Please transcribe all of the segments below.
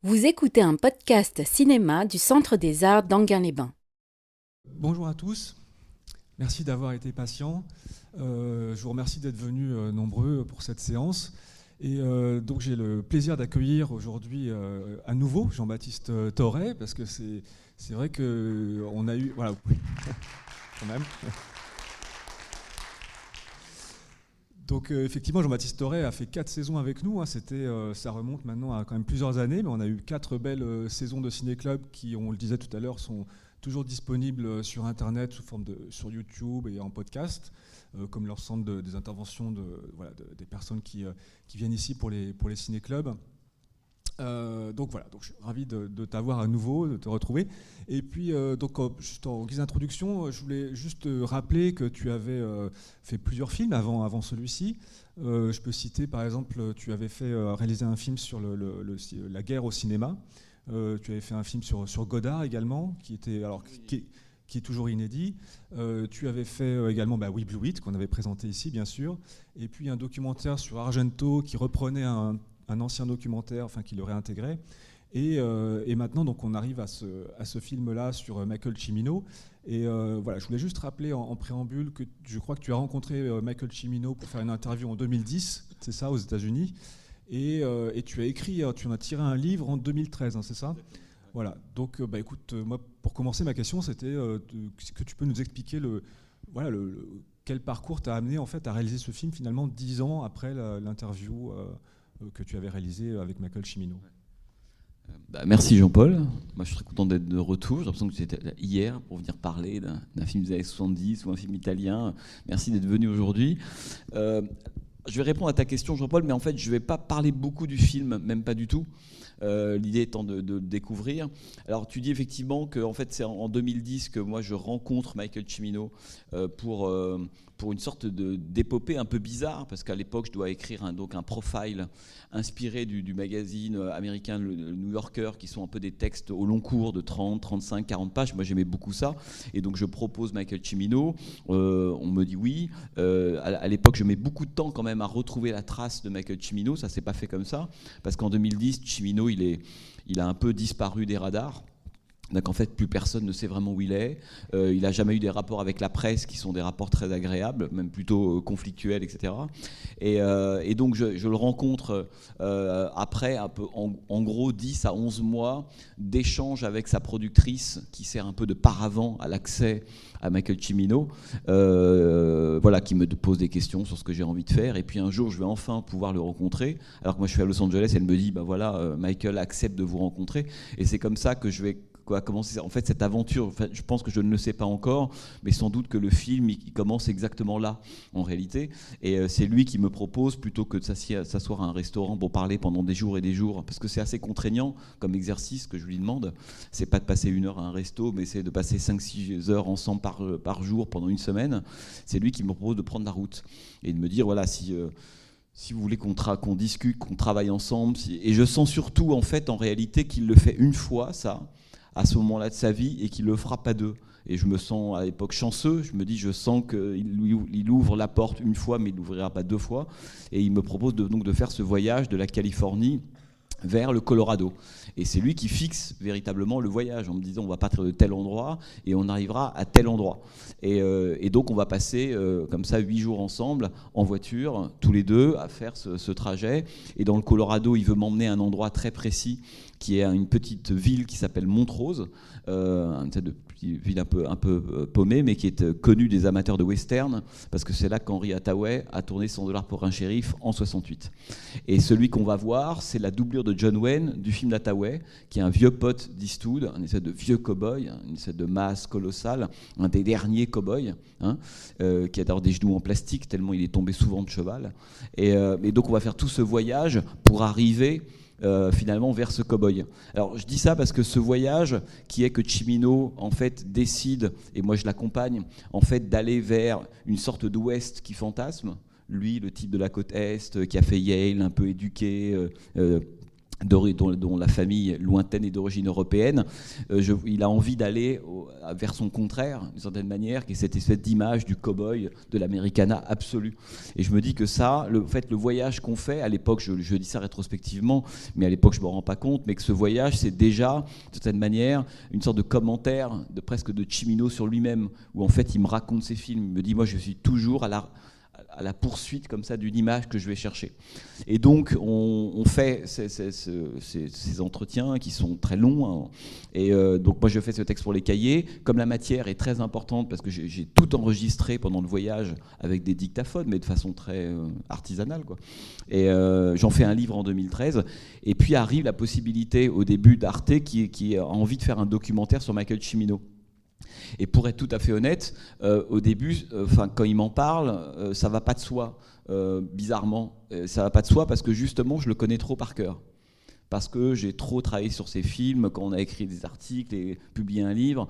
Vous écoutez un podcast cinéma du Centre des Arts d'Anguin-les-Bains. Bonjour à tous, merci d'avoir été patients. Je vous remercie d'être venus nombreux pour cette séance. Et donc j'ai le plaisir d'accueillir aujourd'hui à nouveau Jean-Baptiste Thorey, parce que c'est vrai qu'on a eu... Voilà, oui, quand même. Donc effectivement, Jean-Baptiste Thorey a fait 4 saisons avec nous. Ça remonte maintenant à quand même plusieurs années, mais on a eu 4 belles saisons de ciné-club qui, on le disait tout à l'heure, sont toujours disponibles sur Internet sur YouTube et en podcast, comme l'ensemble des interventions des personnes qui viennent ici pour les ciné-clubs. Donc voilà, donc je suis ravi de t'avoir à nouveau, de te retrouver. Et puis, juste en guise d'introduction, je voulais juste rappeler que tu avais fait plusieurs films avant celui-ci. Je peux citer, par exemple, tu avais réalisé un film sur la guerre au cinéma. Tu avais fait un film sur Godard également, qui est toujours inédit. Tu avais fait également We Blew It, qu'on avait présenté ici, bien sûr. Et puis un documentaire sur Argento qui reprenait un ancien documentaire, qui le réintégrait. Et maintenant, donc, on arrive à ce film-là sur Michael Cimino. Et voilà, je voulais juste rappeler en préambule que je crois que tu as rencontré Michael Cimino pour faire une interview en 2010, c'est ça, aux États-Unis. Et tu en as tiré un livre en 2013, hein, c'est ça ? Voilà. Donc, écoute, moi, pour commencer, ma question, c'était que tu peux nous expliquer quel parcours t'a amené en fait à réaliser ce film finalement 10 ans après l'interview que tu avais réalisée avec Michael Cimino. Merci Jean-Paul. Moi, je suis très content d'être de retour. J'ai l'impression que tu étais là hier pour venir parler d'un film des années 70 ou un film italien. Merci d'être venu aujourd'hui. Je vais répondre à ta question, Jean-Paul, mais en fait, je ne vais pas parler beaucoup du film, même pas du tout. L'idée étant de le découvrir. Alors, tu dis effectivement que en fait, c'est en 2010 que moi, je rencontre Michael Cimino pour une sorte d'épopée un peu bizarre, parce qu'à l'époque, je dois écrire un profile inspiré du magazine américain, le New Yorker, qui sont un peu des textes au long cours de 30, 35, 40 pages. Moi, j'aimais beaucoup ça. Et donc, je propose Michael Cimino. On me dit oui. À l'époque, je mets beaucoup de temps quand même à retrouver la trace de Michael Cimino. Ça ne s'est pas fait comme ça, parce qu'en 2010, Cimino, il a un peu disparu des radars. Donc en fait, plus personne ne sait vraiment où il est. Il n'a jamais eu des rapports avec la presse qui sont des rapports très agréables, même plutôt conflictuels, etc. Et donc je le rencontre après un peu, en gros 10 à 11 mois d'échanges avec sa productrice qui sert un peu de paravent à l'accès à Michael Cimino, qui me pose des questions sur ce que j'ai envie de faire. Et puis un jour, je vais enfin pouvoir le rencontrer. Alors que moi, je suis à Los Angeles, elle me dit, Michael accepte de vous rencontrer. Et c'est comme ça que je vais commencer en fait cette aventure. Enfin, je pense que je ne le sais pas encore, mais sans doute que le film il commence exactement là en réalité. Et c'est lui qui me propose, plutôt que de s'asseoir à un restaurant pour parler pendant des jours et des jours, parce que c'est assez contraignant comme exercice que je lui demande. C'est pas de passer 1 heure à un resto, mais c'est de passer 5-6 heures ensemble par jour pendant une semaine. C'est lui qui me propose de prendre la route et de me dire voilà, si vous voulez qu'on discute, qu'on travaille ensemble. Et je sens surtout en fait en réalité qu'il le fait une fois, ça, à ce moment-là de sa vie, et qu'il le fera pas deux. Et je me sens à l'époque chanceux. Je me dis, je sens qu'il ouvre la porte une fois, mais il l'ouvrira pas 2 fois. Et il me propose donc de faire ce voyage de la Californie vers le Colorado. Et c'est lui qui fixe véritablement le voyage en me disant on va partir de tel endroit et on arrivera à tel endroit. Et donc on va passer comme ça 8 jours ensemble en voiture, tous les deux, à faire ce trajet. Et dans le Colorado, il veut m'emmener à un endroit très précis qui est une petite ville qui s'appelle Montrose, une ville un peu paumée, mais qui est connue des amateurs de western, parce que c'est là qu'Henry Hathaway a tourné 100 $ pour un shérif en 68. Et celui qu'on va voir, c'est la doublure de John Wayne du film d'Hathaway, qui est un vieux pote d'Eastwood, un espèce de vieux cow-boy, une espèce de masse colossale, un des derniers cow-boys, qui a d'ailleurs des genoux en plastique, tellement il est tombé souvent de cheval. Et donc on va faire tout ce voyage pour arriver finalement vers ce cow-boy. Alors je dis ça parce que ce voyage qui est que Cimino en fait décide, et moi je l'accompagne, en fait d'aller vers une sorte d'ouest qui fantasme, lui le type de la côte est qui a fait Yale, un peu éduqué, dont la famille lointaine est d'origine européenne, il a envie d'aller vers son contraire, d'une certaine manière, qui est cette espèce d'image du cow-boy, de l'Americana absolu. Et je me dis que ça, le voyage qu'on fait, à l'époque, je dis ça rétrospectivement, mais à l'époque je ne me rends pas compte, mais que ce voyage, c'est déjà, d'une certaine manière, une sorte de commentaire, presque de Cimino sur lui-même, où en fait il me raconte ses films, il me dit, moi je suis toujours à la poursuite comme ça d'une image que je vais chercher. Et donc on fait ces entretiens qui sont très longs, hein. Et donc moi je fais ce texte pour les cahiers. Comme la matière est très importante, parce que j'ai tout enregistré pendant le voyage avec des dictaphones, mais de façon très artisanale, quoi. Et j'en fais un livre en 2013. Et puis arrive la possibilité au début d'Arte qui a envie de faire un documentaire sur Michael Cimino. Et pour être tout à fait honnête, au début, quand il m'en parle, ça va pas de soi, bizarrement. Ça va pas de soi parce que justement, je le connais trop par cœur. Parce que j'ai trop travaillé sur ces films, quand on a écrit des articles et publié un livre,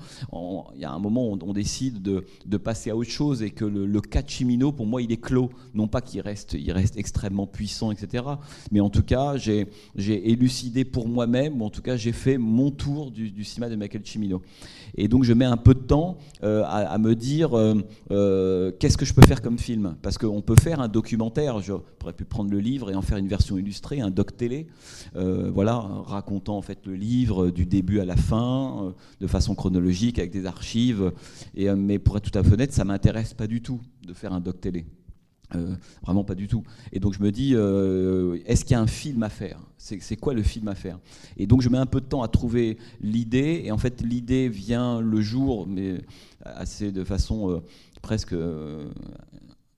il y a un moment où on décide de passer à autre chose, et que le cas de Cimino, pour moi, il est clos. Non pas qu'il reste extrêmement puissant, etc. Mais en tout cas, j'ai élucidé pour moi-même, ou en tout cas, j'ai fait mon tour du cinéma de Michael Cimino. Et donc, je mets un peu de temps à me dire qu'est-ce que je peux faire comme film. Parce qu'on peut faire un documentaire, j'aurais pu prendre le livre et en faire une version illustrée, un doc télé. Voilà, racontant en fait le livre du début à la fin, de façon chronologique, avec des archives. Mais pour être tout à fait honnête, ça m'intéresse pas du tout de faire un doc télé. Vraiment pas du tout. Et donc je me dis, est-ce qu'il y a un film à faire ? C'est quoi le film à faire ? Et donc je mets un peu de temps à trouver l'idée, et en fait l'idée vient le jour, mais assez de façon presque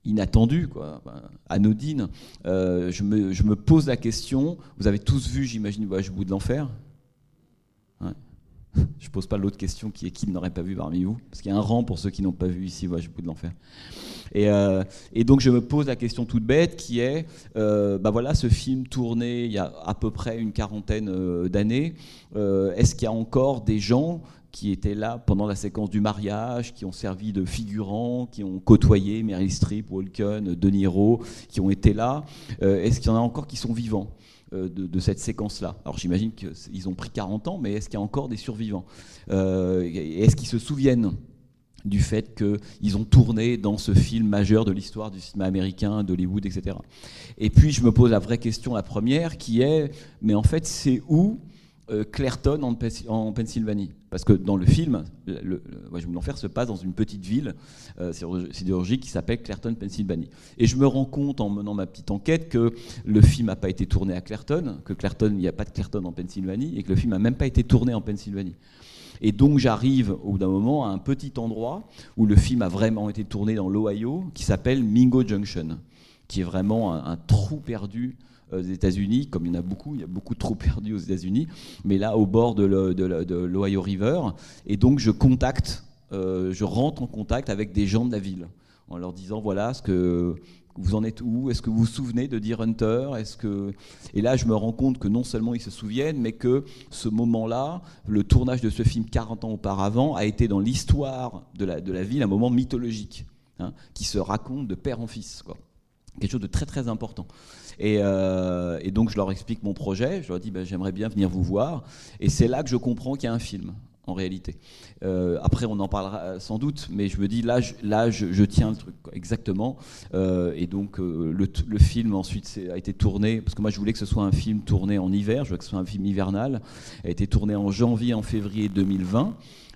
inattendue, quoi, anodine. Je me pose la question, vous avez tous vu, j'imagine, Voyage au bout de l'enfer ? Ouais. Je pose pas l'autre question qui est qui n'aurait pas vu parmi vous, parce qu'il y a un rang pour ceux qui n'ont pas vu ici Voyage au bout de l'enfer. Et donc je me pose la question toute bête qui est, voilà, ce film tourné il y a à peu près une quarantaine d'années, est-ce qu'il y a encore des gens qui étaient là pendant la séquence du mariage, qui ont servi de figurants, qui ont côtoyé Meryl Streep, Walken, De Niro, qui ont été là, est-ce qu'il y en a encore qui sont vivants de cette séquence-là ? Alors j'imagine qu'ils ont pris 40 ans, mais est-ce qu'il y a encore des survivants ? Est-ce qu'ils se souviennent du fait qu'ils ont tourné dans ce film majeur de l'histoire du cinéma américain, d'Hollywood, etc. Et puis je me pose la vraie question, la première, qui est, mais en fait c'est où Clairton en Pennsylvanie? Parce que dans le film, Voyage au bout de l'enfer se passe dans une petite ville sidérurgique qui s'appelle Clairton, Pennsylvanie. Et je me rends compte en menant ma petite enquête que le film n'a pas été tourné à Clairton, il n'y a pas de Clairton en Pennsylvanie, et que le film n'a même pas été tourné en Pennsylvanie. Et donc j'arrive au bout d'un moment à un petit endroit où le film a vraiment été tourné dans l'Ohio, qui s'appelle Mingo Junction, qui est vraiment un trou perdu aux États-Unis, comme il y a beaucoup de trous perdus aux États-Unis, mais là au bord de l'Ohio River. Et donc je rentre en contact avec des gens de la ville, en leur disant voilà, vous en êtes où ? Est-ce que vous vous souvenez de Deer Hunter ? Et là, je me rends compte que non seulement ils se souviennent, mais que ce moment-là, le tournage de ce film 40 ans auparavant, a été dans l'histoire de la ville un moment mythologique, hein, qui se raconte de père en fils, quoi. Quelque chose de très très important. Et donc je leur explique mon projet, je leur dis j'aimerais bien venir vous voir, et c'est là que je comprends qu'il y a un film, en réalité. Après on en parlera sans doute, mais je me dis là je tiens le truc, quoi, exactement. Et donc le film ensuite a été tourné, parce que moi je voulais que ce soit un film tourné en hiver, je voulais que ce soit un film hivernal, a été tourné en janvier, en février 2020,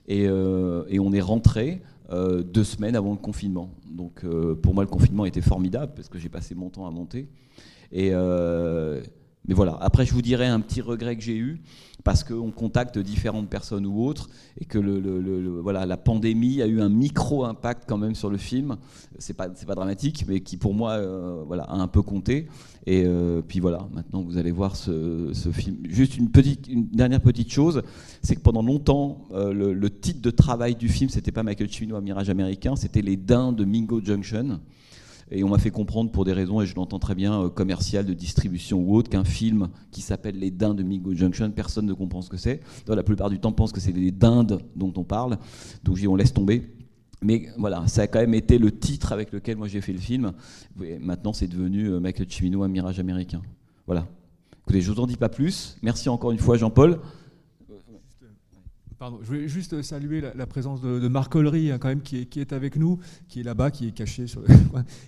et on est rentré 2 semaines avant le confinement. Donc pour moi le confinement était formidable, parce que j'ai passé mon temps à monter. Mais voilà, après je vous dirai un petit regret que j'ai eu, parce qu'on contacte différentes personnes ou autres, et que voilà, la pandémie a eu un micro-impact quand même sur le film. C'est pas dramatique, mais qui pour moi voilà, a un peu compté. Et puis voilà, maintenant vous allez voir ce film. Juste une dernière petite chose, c'est que pendant longtemps, le titre de travail du film, c'était pas Michael Cimino, un mirage américain, c'était Les Daims de Mingo Junction. Et on m'a fait comprendre pour des raisons, et je l'entends très bien, commerciales, de distribution ou autre, qu'un film qui s'appelle Les Daims de Mingo Junction, personne ne comprend ce que c'est. La plupart du temps, pense que c'est les dindes dont on parle. Donc on laisse tomber. Mais voilà, ça a quand même été le titre avec lequel moi j'ai fait le film. Et maintenant, c'est devenu Michael Cimino, un mirage américain. Voilà. Écoutez, je vous en dis pas plus. Merci encore une fois, Jean-Paul. Pardon, je voulais juste saluer la présence de Marc Ollery, hein, quand même, qui est avec nous, qui est là-bas, qui est caché,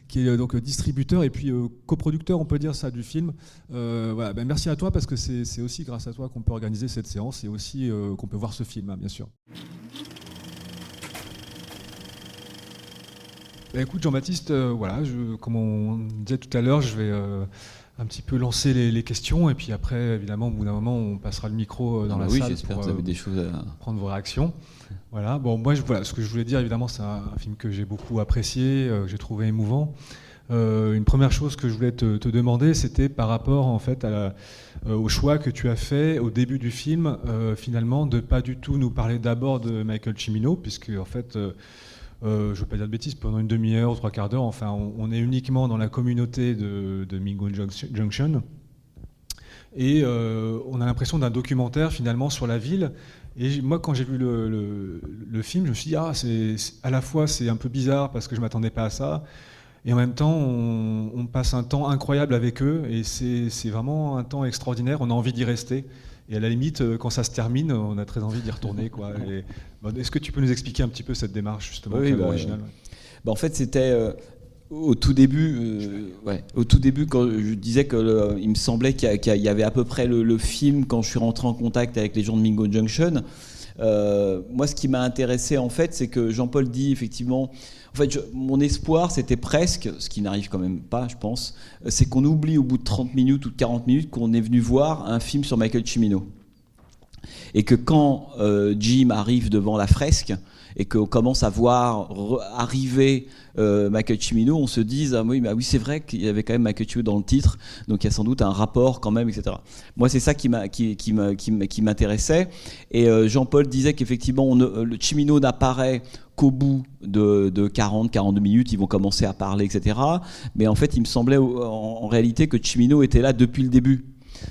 qui est donc distributeur et puis coproducteur, on peut dire ça, du film. Voilà, merci à toi, parce que c'est aussi grâce à toi qu'on peut organiser cette séance et aussi qu'on peut voir ce film, hein, bien sûr. Écoute, Jean-Baptiste, voilà, comme on disait tout à l'heure, je vais un petit peu lancer les questions, et puis après, évidemment, au bout d'un moment, on passera le micro dans la salle j'espère pour que vous avez des choses à prendre vos réactions. Voilà. Bon, moi, voilà, ce que je voulais dire, évidemment, c'est un film que j'ai beaucoup apprécié, que j'ai trouvé émouvant. Une première chose que je voulais te demander, c'était par rapport, en fait, au choix que tu as fait au début du film, finalement, de pas du tout nous parler d'abord de Michael Cimino, puisque, en fait, je ne veux pas dire de bêtises, pendant une demi-heure ou trois quarts d'heure, enfin, on est uniquement dans la communauté de Mingo Junction. Et on a l'impression d'un documentaire, finalement, sur la ville. Et moi, quand j'ai vu le film, je me suis dit, à la fois, c'est un peu bizarre, parce que je ne m'attendais pas à ça. Et en même temps, on passe un temps incroyable avec eux. Et c'est vraiment un temps extraordinaire. On a envie d'y rester. Et à la limite, quand ça se termine, on a très envie d'y retourner, quoi. Est-ce que tu peux nous expliquer un petit peu cette démarche, justement, originale? En fait, c'était au tout début, quand je disais qu'il me semblait qu'il y avait à peu près le film quand je suis rentré en contact avec les gens de Mingo Junction. Moi, ce qui m'a intéressé, en fait, c'est que Jean-Paul dit, effectivement, en fait, mon espoir, c'était presque, ce qui n'arrive quand même pas, je pense, c'est qu'on oublie au bout de 30 minutes ou de 40 minutes qu'on est venu voir un film sur Michael Cimino. Et que quand Jim arrive devant la fresque et qu'on commence à voir arriver Michael Cimino, on se dise ah oui, c'est vrai qu'il y avait quand même Michael Cimino dans le titre, donc il y a sans doute un rapport quand même, etc. Moi, c'est ça qui m'intéressait. Et Jean-Paul disait qu'effectivement, le Cimino n'apparaît qu'au bout de 40-42 minutes, ils vont commencer à parler, etc. Mais en fait, il me semblait en réalité que Cimino était là depuis le début.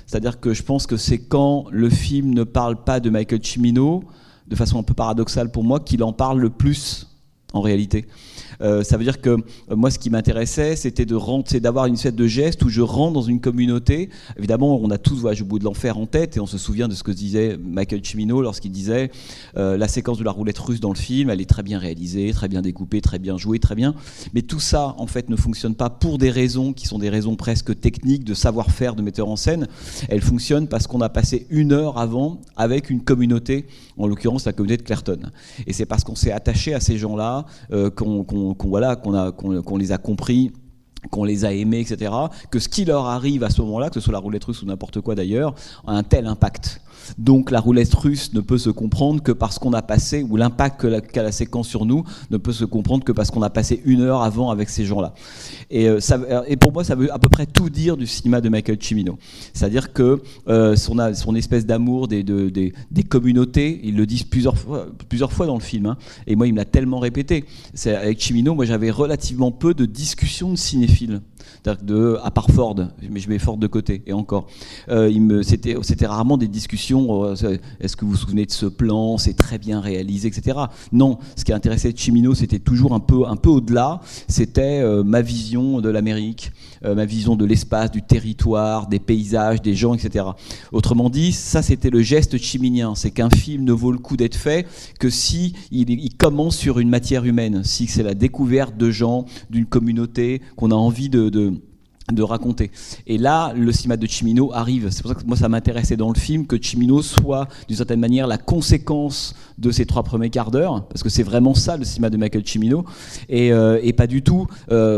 C'est-à-dire que je pense que c'est quand le film ne parle pas de Michael Cimino, de façon un peu paradoxale pour moi, qu'il en parle le plus, en réalité. Ça veut dire que moi, ce qui m'intéressait, c'était d'avoir une espèce de geste où je rentre dans une communauté. Évidemment, on a tous Voyage au bout de l'enfer en tête, et on se souvient de ce que disait Michael Cimino lorsqu'il disait la séquence de la roulette russe dans le film, elle est très bien réalisée, très bien découpée, très bien jouée, très bien. Mais tout ça, en fait, ne fonctionne pas pour des raisons qui sont des raisons presque techniques, de savoir-faire de metteur en scène. Elle fonctionne parce qu'on a passé 1 heure avant avec une communauté, en l'occurrence la communauté de Clairton. Et c'est parce qu'on s'est attaché à ces gens-là qu'on les a compris, qu'on les a aimés, etc., que ce qui leur arrive à ce moment-là, que ce soit la roulette russe ou n'importe quoi d'ailleurs, a un tel impact. Donc la roulette russe ne peut se comprendre que parce qu'on a passé, ou l'impact qu'a la séquence sur nous ne peut se comprendre que parce qu'on a passé 1 heure avant avec ces gens-là. Et pour moi, ça veut à peu près tout dire du cinéma de Michael Cimino. C'est-à-dire que son espèce d'amour des communautés, ils le disent plusieurs fois dans le film, hein, et moi il me l'a tellement répété. Avec Cimino, moi j'avais relativement peu de discussions de cinéphiles. À part Ford, mais je mets Ford de côté, et encore. C'était rarement des discussions, est-ce que vous vous souvenez de ce plan, c'est très bien réalisé, etc. Non, ce qui intéressait Cimino, c'était toujours un peu au-delà, c'était ma vision de l'Amérique, ma vision de l'espace, du territoire, des paysages, des gens, etc. Autrement dit, ça c'était le geste ciminien, c'est qu'un film ne vaut le coup d'être fait que si il commence sur une matière humaine, si c'est la découverte de gens, d'une communauté qu'on a envie de raconter. Et là, le cinéma de Cimino arrive. C'est pour ça que moi, ça m'intéressait dans le film que Cimino soit, d'une certaine manière, la conséquence de ces 3 premiers quarts d'heure, parce que c'est vraiment ça, le cinéma de Michael Cimino, et pas du tout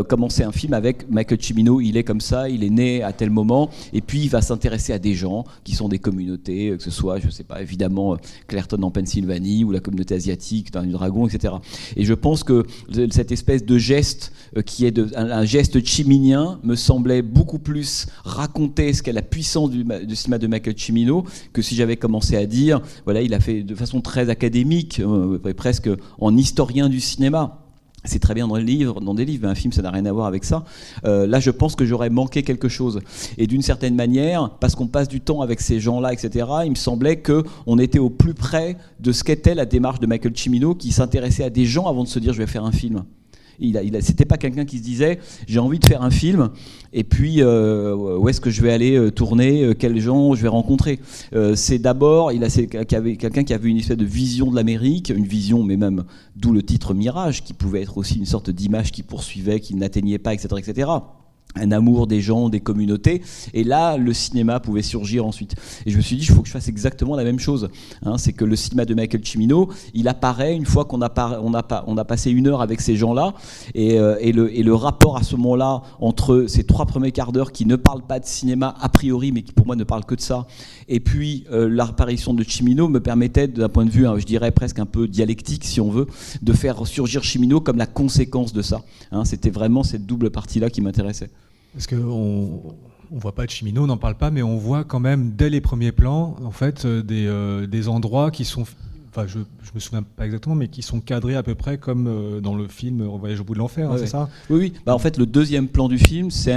commencer un film avec Michael Cimino, il est comme ça, il est né à tel moment, et puis il va s'intéresser à des gens qui sont des communautés, que ce soit, je sais pas, évidemment, Clairton en Pennsylvanie, ou la communauté asiatique dans du Dragon, etc. Et je pense que cette espèce de geste, qui est un geste ciminien, me semblait beaucoup plus raconter ce qu'est la puissance du cinéma de Michael Cimino que si j'avais commencé à dire, voilà, il a fait de façon très académique, presque en historien du cinéma. C'est très bien dans des livres, mais un film, ça n'a rien à voir avec ça. Là, je pense que j'aurais manqué quelque chose. Et d'une certaine manière, parce qu'on passe du temps avec ces gens-là, etc., il me semblait qu'on était au plus près de ce qu'était la démarche de Michael Cimino, qui s'intéressait à des gens avant de se dire « je vais faire un film ». C'était pas quelqu'un qui se disait j'ai envie de faire un film et puis où est-ce que je vais aller tourner, quels gens je vais rencontrer. C'est d'abord quelqu'un qui avait une espèce de vision de l'Amérique, une vision, mais même d'où le titre Mirage, qui pouvait être aussi une sorte d'image qui poursuivait, qui n'atteignait pas, etc., etc. Un amour des gens, des communautés, et là le cinéma pouvait surgir ensuite. Et je me suis dit, il faut que je fasse exactement la même chose. C'est que le cinéma de Michael Cimino, il apparaît une fois qu'on a passé 1 heure avec ces gens-là, et le rapport à ce moment-là entre ces 3 premiers quarts d'heure qui ne parlent pas de cinéma a priori, mais qui pour moi ne parlent que de ça, et puis l'apparition de Cimino me permettait, d'un point de vue, je dirais presque un peu dialectique si on veut, de faire surgir Cimino comme la conséquence de ça. C'était vraiment cette double partie-là qui m'intéressait. Parce qu'on ne voit pas de Cimino, on n'en parle pas, mais on voit quand même dès les premiers plans en fait, des endroits qui sont, enfin je me souviens pas exactement, mais qui sont cadrés à peu près comme dans le film Voyage au bout de l'enfer, ouais, c'est ça ? Oui. En fait, le deuxième plan du film, c'est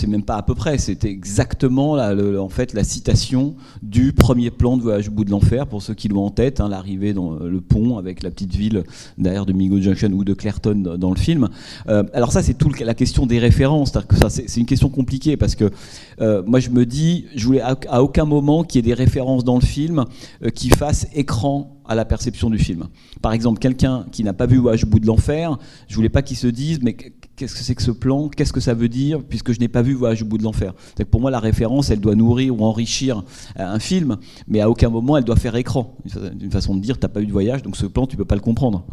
même pas à peu près, c'était exactement en fait, la citation du premier plan de Voyage au bout de l'enfer, pour ceux qui l'ont en tête, l'arrivée dans le pont avec la petite ville derrière de Mingo Junction ou de Clairton dans le film. Alors ça, c'est toute la question des références. Que ça, c'est une question compliquée parce que moi, je me dis, je voulais à aucun moment qu'il y ait des références dans le film qui fassent écran à la perception du film. Par exemple, quelqu'un qui n'a pas vu Voyage au bout de l'enfer, je voulais pas qu'il se dise mais qu'est-ce que c'est que ce plan, qu'est-ce que ça veut dire, puisque je n'ai pas vu Voyage au bout de l'enfer. C'est-à-dire que pour moi, la référence, elle doit nourrir ou enrichir un film, mais à aucun moment, elle doit faire écran. Une façon de dire, t'as pas eu de voyage, donc ce plan, tu peux pas le comprendre.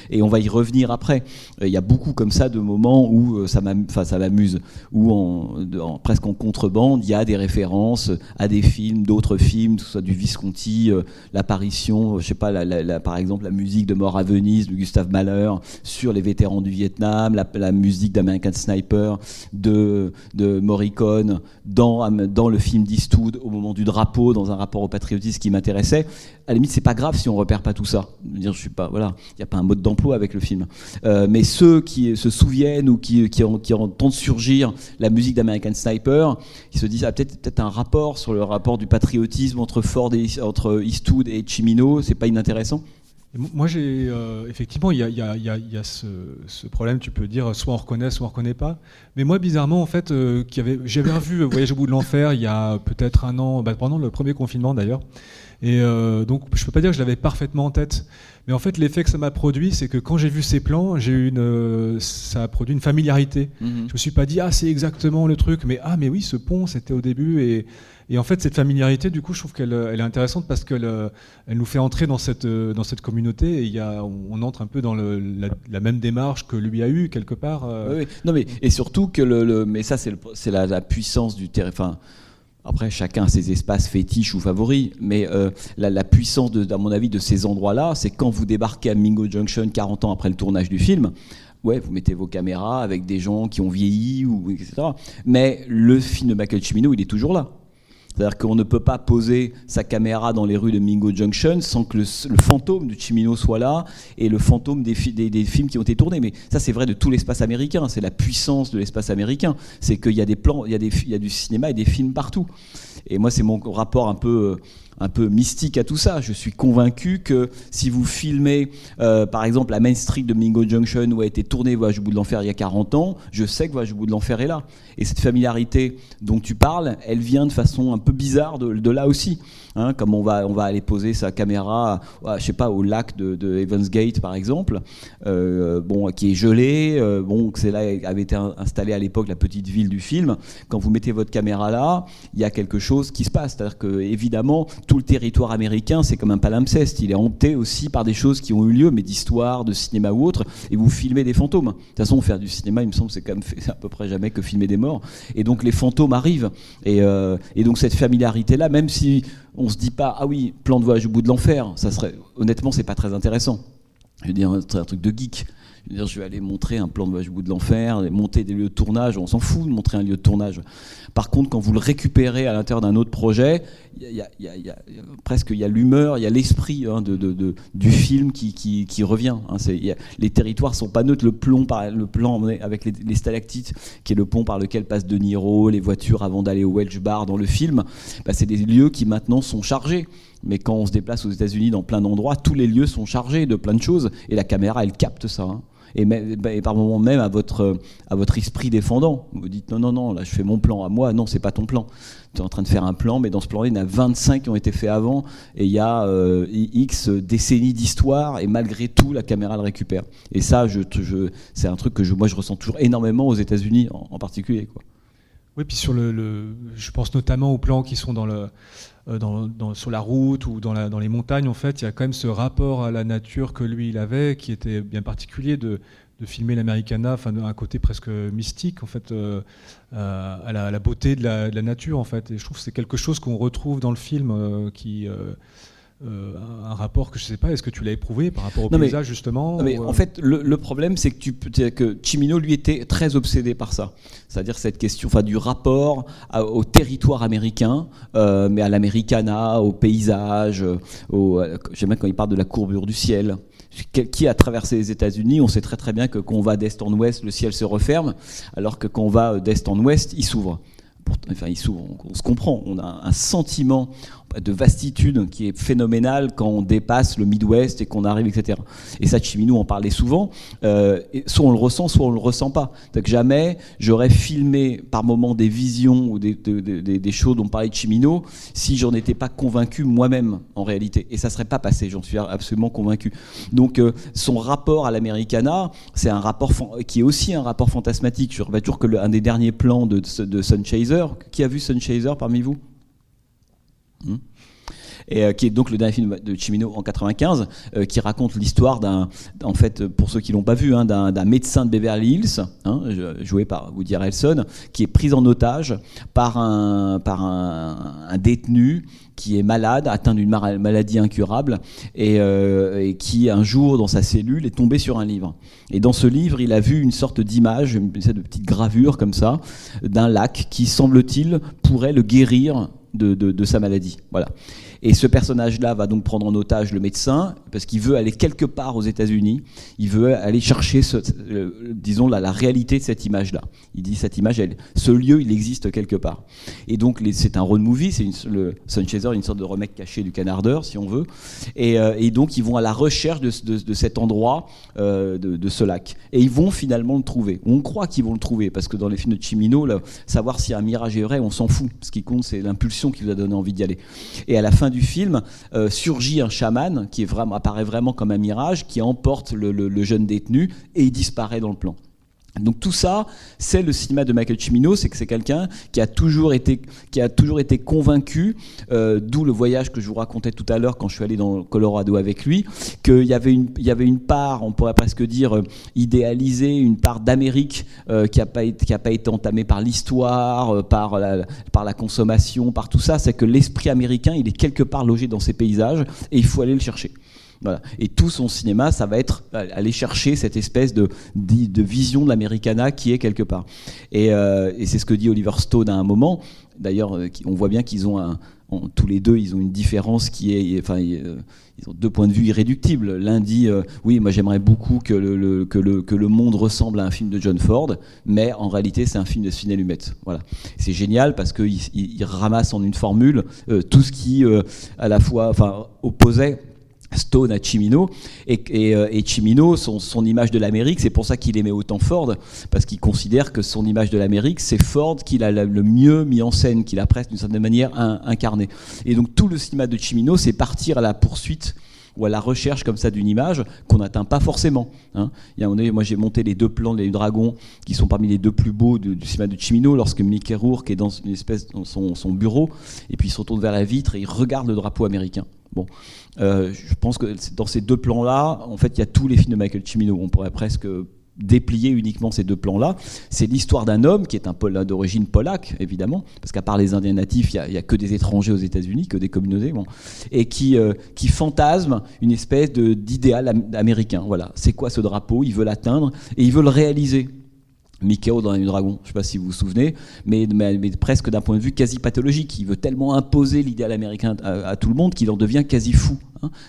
Et on va y revenir après. Il y a beaucoup comme ça de moments où ça m'amuse, où presque en contrebande, il y a des références à des films, d'autres films, que ce soit du Visconti, l'apparition, je sais pas, par exemple, la musique de Mort à Venise de Gustave Mahler sur les vétérans du Vietnam, la musique d'American Sniper de Morricone dans le film d'Eastwood au moment du drapeau, dans un rapport au patriotisme qui m'intéressait. À la limite, c'est pas grave si on repère pas tout ça. Je veux dire, il n'y a pas un mode d'emploi avec le film. Mais ceux qui se souviennent ou qui entendent surgir la musique d'American Sniper, ils se disent peut-être un rapport sur le rapport du patriotisme entre Eastwood et Cimino, c'est pas inintéressant. Moi, effectivement, il y a ce problème, tu peux dire, soit on reconnaît, soit on reconnaît pas. Mais moi, bizarrement, en fait, j'avais revu Voyage au bout de l'enfer il y a peut-être 1 an, pendant le premier confinement d'ailleurs. Et donc, je peux pas dire que je l'avais parfaitement en tête. Mais en fait, l'effet que ça m'a produit, c'est que quand j'ai vu ces plans, ça a produit une familiarité. Je me suis pas dit, c'est exactement le truc, mais oui, ce pont, c'était au début. Et en fait, cette familiarité, du coup, je trouve qu'elle est intéressante parce qu'elle nous fait entrer dans cette communauté et on entre un peu dans la même démarche que lui a eu quelque part. Oui. Non, et surtout que mais ça, c'est la puissance du terrain. Enfin, après, chacun a ses espaces fétiches ou favoris, mais la puissance, à mon avis, de ces endroits-là, c'est quand vous débarquez à Mingo Junction 40 ans après le tournage du film. Ouais, vous mettez vos caméras avec des gens qui ont vieilli, etc. Mais le film de Michael Cimino, il est toujours là. C'est-à-dire qu'on ne peut pas poser sa caméra dans les rues de Mingo Junction sans que le fantôme de Cimino soit là et le fantôme des films qui ont été tournés. Mais ça, c'est vrai de tout l'espace américain. C'est la puissance de l'espace américain. C'est qu'il y a des plans, il y a du cinéma et des films partout. Et moi, c'est mon rapport un peu mystique à tout ça. Je suis convaincu que si vous filmez, par exemple, la Main Street de Mingo Junction où a été tourné Voyage au bout de l'enfer il y a 40 ans, je sais que Voyage au bout de l'enfer est là. Et cette familiarité dont tu parles, elle vient de façon un peu bizarre de là aussi. Comme on va aller poser sa caméra, je sais pas, au lac de Evans Gate par exemple, qui est gelé, c'est là avait été installé à l'époque la petite ville du film. Quand vous mettez votre caméra là, il y a quelque chose qui se passe. C'est-à-dire que évidemment, tout le territoire américain, c'est comme un palimpseste. Il est hanté aussi par des choses qui ont eu lieu, mais d'histoire, de cinéma ou autre. Et vous filmez des fantômes. De toute façon, faire du cinéma, il me semble, c'est quand même fait à peu près jamais que filmer des morts. Et donc les fantômes arrivent. Et donc cette familiarité-là, même si on se dit pas, plan de Voyage au bout de l'enfer, ça serait, honnêtement, c'est pas très intéressant. Je veux dire, c'est un truc de geek. Je vais aller montrer un plan de Voyage au bout de l'enfer, monter des lieux de tournage, on s'en fout de montrer un lieu de tournage. Par contre, quand vous le récupérez à l'intérieur d'un autre projet, il y a l'humeur, il y a l'esprit du film qui revient. Les territoires sont pas neutres. Le plan avec les stalactites, qui est le pont par lequel passe De Niro, les voitures avant d'aller au Welsh Bar dans le film, c'est des lieux qui maintenant sont chargés. Mais quand on se déplace aux États-Unis dans plein d'endroits, tous les lieux sont chargés de plein de choses et la caméra, elle capte ça. Et par moment même à votre esprit défendant. Vous dites non, là je fais mon plan à moi. Non, c'est pas ton plan. Tu es en train de faire un plan, mais dans ce plan-là, il y en a 25 qui ont été faits avant, et il y a X décennies d'histoire, et malgré tout, la caméra le récupère. Et ça, c'est un truc que moi je ressens toujours énormément aux États-Unis en particulier, quoi. Oui, puis je pense notamment aux plans qui sont sur la route ou dans les montagnes. En fait, il y a quand même ce rapport à la nature que lui il avait, qui était bien particulier de filmer l'Americana, enfin un côté presque mystique en fait, à la beauté de la nature en fait. Et je trouve que c'est quelque chose qu'on retrouve dans le film, un rapport que je sais pas, est-ce que tu l'as éprouvé par rapport au paysage justement En fait, le problème, c'est que Cimino, lui, était très obsédé par ça. C'est-à-dire cette question, du rapport au territoire américain, mais à l'Americana, au paysage, j'aime bien quand il parle de la courbure du ciel. Qui a traversé les États-Unis, on sait très très bien que quand on va d'est en ouest, le ciel se referme, alors que quand on va d'est en ouest, il s'ouvre. Il s'ouvre, on se comprend, on a un sentiment de vastitude qui est phénoménal quand on dépasse le Midwest et qu'on arrive, etc. Et ça, Cimino en parlait souvent. Soit on le ressent, soit on le ressent pas. Donc jamais j'aurais filmé par moments des visions ou des choses dont parlait Cimino si j'en étais pas convaincu moi-même en réalité. Et ça serait pas passé, j'en suis absolument convaincu. Donc son rapport à l'Americana, c'est un rapport qui est aussi un rapport fantasmatique. Je rappelle toujours que un des derniers plans de Sunchaser, qui a vu Sunchaser parmi vous ? Et qui est donc le dernier film de Cimino en 95, qui raconte l'histoire en fait, pour ceux qui l'ont pas vu, d'un médecin de Beverly Hills, joué par Woody Harrelson, qui est pris en otage par un détenu qui est malade, atteint d'une maladie incurable, et qui un jour dans sa cellule est tombé sur un livre. Et dans ce livre, il a vu une sorte d'image, une sorte de petite gravure comme ça, d'un lac qui, semble-t-il, pourrait le guérir de sa maladie. Voilà. Et ce personnage-là va donc prendre en otage le médecin parce qu'il veut aller quelque part aux États-Unis. Il veut aller chercher, disons, la réalité de cette image-là. Il dit cette image, ce lieu, il existe quelque part. Et donc, c'est un road movie. Le Sunchaser, une sorte de remake caché du Canardeur, si on veut. Et donc, ils vont à la recherche de cet endroit, de ce lac. Et ils vont finalement le trouver. On croit qu'ils vont le trouver parce que dans les films de Cimino, savoir si un mirage est vrai, on s'en fout. Ce qui compte, c'est l'impulsion qui vous a donné envie d'y aller. Et à la fin du film, surgit un chaman qui apparaît vraiment comme un mirage, qui emporte le jeune détenu et il disparaît dans le plan. Donc tout ça, c'est le cinéma de Michael Cimino, c'est que c'est quelqu'un qui a toujours été convaincu, d'où le voyage que je vous racontais tout à l'heure quand je suis allé dans le Colorado avec lui, qu'il y avait une part, on pourrait presque dire idéalisée, une part d'Amérique qui a pas été entamée par l'histoire, par la consommation, par tout ça. C'est que l'esprit américain, il est quelque part logé dans ces paysages et il faut aller le chercher. Voilà. Et tout son cinéma, ça va être aller chercher cette espèce de vision de l'Americana qui est quelque part. Et c'est ce que dit Oliver Stone à un moment. D'ailleurs, on voit bien qu'ils ont tous les deux, ils ont une différence qui est, ils ont deux points de vue irréductibles. L'un dit, oui, moi j'aimerais beaucoup que le monde ressemble à un film de John Ford, mais en réalité c'est un film de Sidney Lumet. Voilà. C'est génial parce qu'il ramasse en une formule tout ce qui, à la fois, opposait Stone à Cimino, et Cimino, son image de l'Amérique, c'est pour ça qu'il aimait autant Ford, parce qu'il considère que son image de l'Amérique, c'est Ford qu'il a le mieux mis en scène, qu'il a presque d'une certaine manière incarné. Et donc tout le cinéma de Cimino, c'est partir à la poursuite ou à la recherche comme ça d'une image qu'on n'atteint pas forcément. Moi j'ai monté les deux plans des dragons qui sont parmi les deux plus beaux du cinéma de Cimino, lorsque Mickey Rourke est dans son bureau et puis il se retourne vers la vitre et il regarde le drapeau américain. Bon, je pense que dans ces deux plans-là, en fait, il y a tous les films de Michael Cimino. On pourrait presque déplier uniquement ces deux plans-là. C'est l'histoire d'un homme qui est d'origine polaque, évidemment, parce qu'à part les Indiens natifs, il n'y a que des étrangers aux États-Unis, que des communautés, et qui fantasme une espèce d'idéal américain. Voilà, c'est quoi ce drapeau ? Il veut l'atteindre et il veut le réaliser. Mickey dans Les Dragons, je ne sais pas si vous vous souvenez, mais presque d'un point de vue quasi pathologique. Il veut tellement imposer l'idéal américain à tout le monde qu'il en devient quasi fou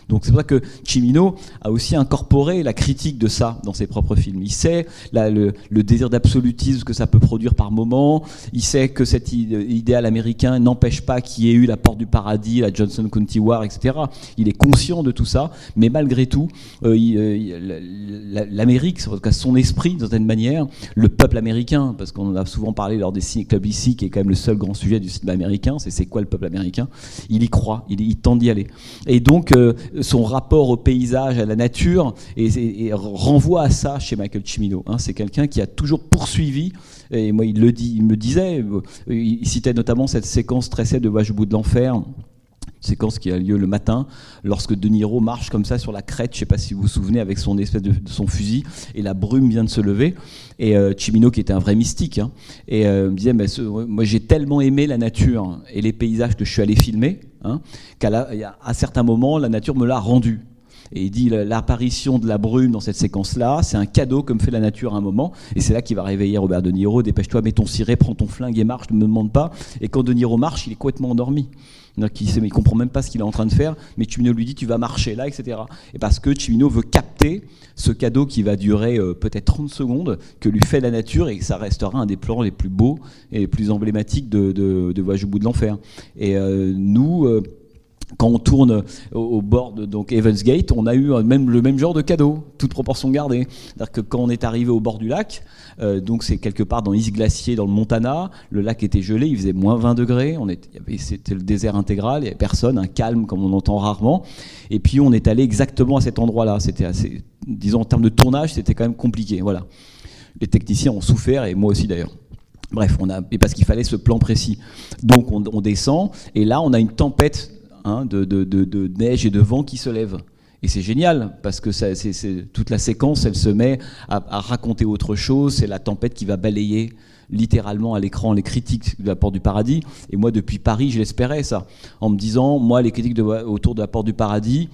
Donc c'est pour ça que Cimino a aussi incorporé la critique de ça dans ses propres films. Il sait le désir d'absolutisme que ça peut produire par moment, il sait que cet idéal américain n'empêche pas qu'il y ait eu la Porte du Paradis, la Johnson County War, etc. Il est conscient de tout ça, mais malgré tout, l'Amérique, en tout cas son esprit, d'une certaine manière, le peuple américain, parce qu'on en a souvent parlé lors des ciné-clubs ici, qui est quand même le seul grand sujet du cinéma américain, c'est quoi le peuple américain, il y croit, il tente d'y aller. Et donc, son rapport au paysage, à la nature, et renvoie à ça chez Michael Cimino. C'est quelqu'un qui a toujours poursuivi, et moi il me disait, il citait notamment cette séquence très célèbre de Voyage au bout de l'enfer, séquence qui a lieu le matin, lorsque De Niro marche comme ça sur la crête, je ne sais pas si vous vous souvenez, avec son espèce de son fusil, et la brume vient de se lever, et Cimino, qui était un vrai mystique, et me disait, moi j'ai tellement aimé la nature et les paysages que je suis allé filmer, qu'à certains moments, la nature me l'a rendu. Et il dit, l'apparition de la brume dans cette séquence-là, c'est un cadeau que me fait la nature à un moment. Et c'est là qu'il va réveiller Robert De Niro. Dépêche-toi, mets ton ciré, prends ton flingue et marche, ne me demande pas. Et quand De Niro marche, il est complètement endormi. Donc, il ne comprend même pas ce qu'il est en train de faire. Mais Cimino lui dit, tu vas marcher là, etc. Et parce que Cimino veut capter ce cadeau qui va durer peut-être 30 secondes, que lui fait la nature, et que ça restera un des plans les plus beaux et les plus emblématiques de Voyage au bout de l'enfer. Et nous... quand on tourne au bord de Evans Gate, on a eu le même genre de cadeau, toute proportion gardée. C'est-à-dire que quand on est arrivé au bord du lac, donc c'est quelque part dans East Glacier, dans le Montana, le lac était gelé, il faisait moins 20 degrés, c'était le désert intégral, il n'y avait personne, un calme comme on entend rarement. Et puis on est allé exactement à cet endroit-là. C'était assez, disons en termes de tournage, c'était quand même compliqué. Voilà. Les techniciens ont souffert, et moi aussi d'ailleurs. Bref, parce qu'il fallait ce plan précis. Donc on descend, et là on a une tempête de neige et de vent qui se lève. Et c'est génial, parce que toute la séquence, elle se met à raconter autre chose. C'est la tempête qui va balayer littéralement à l'écran les critiques de la Porte du Paradis. Et moi, depuis Paris, je l'espérais, ça. En me disant, moi, les critiques autour de la Porte du Paradis,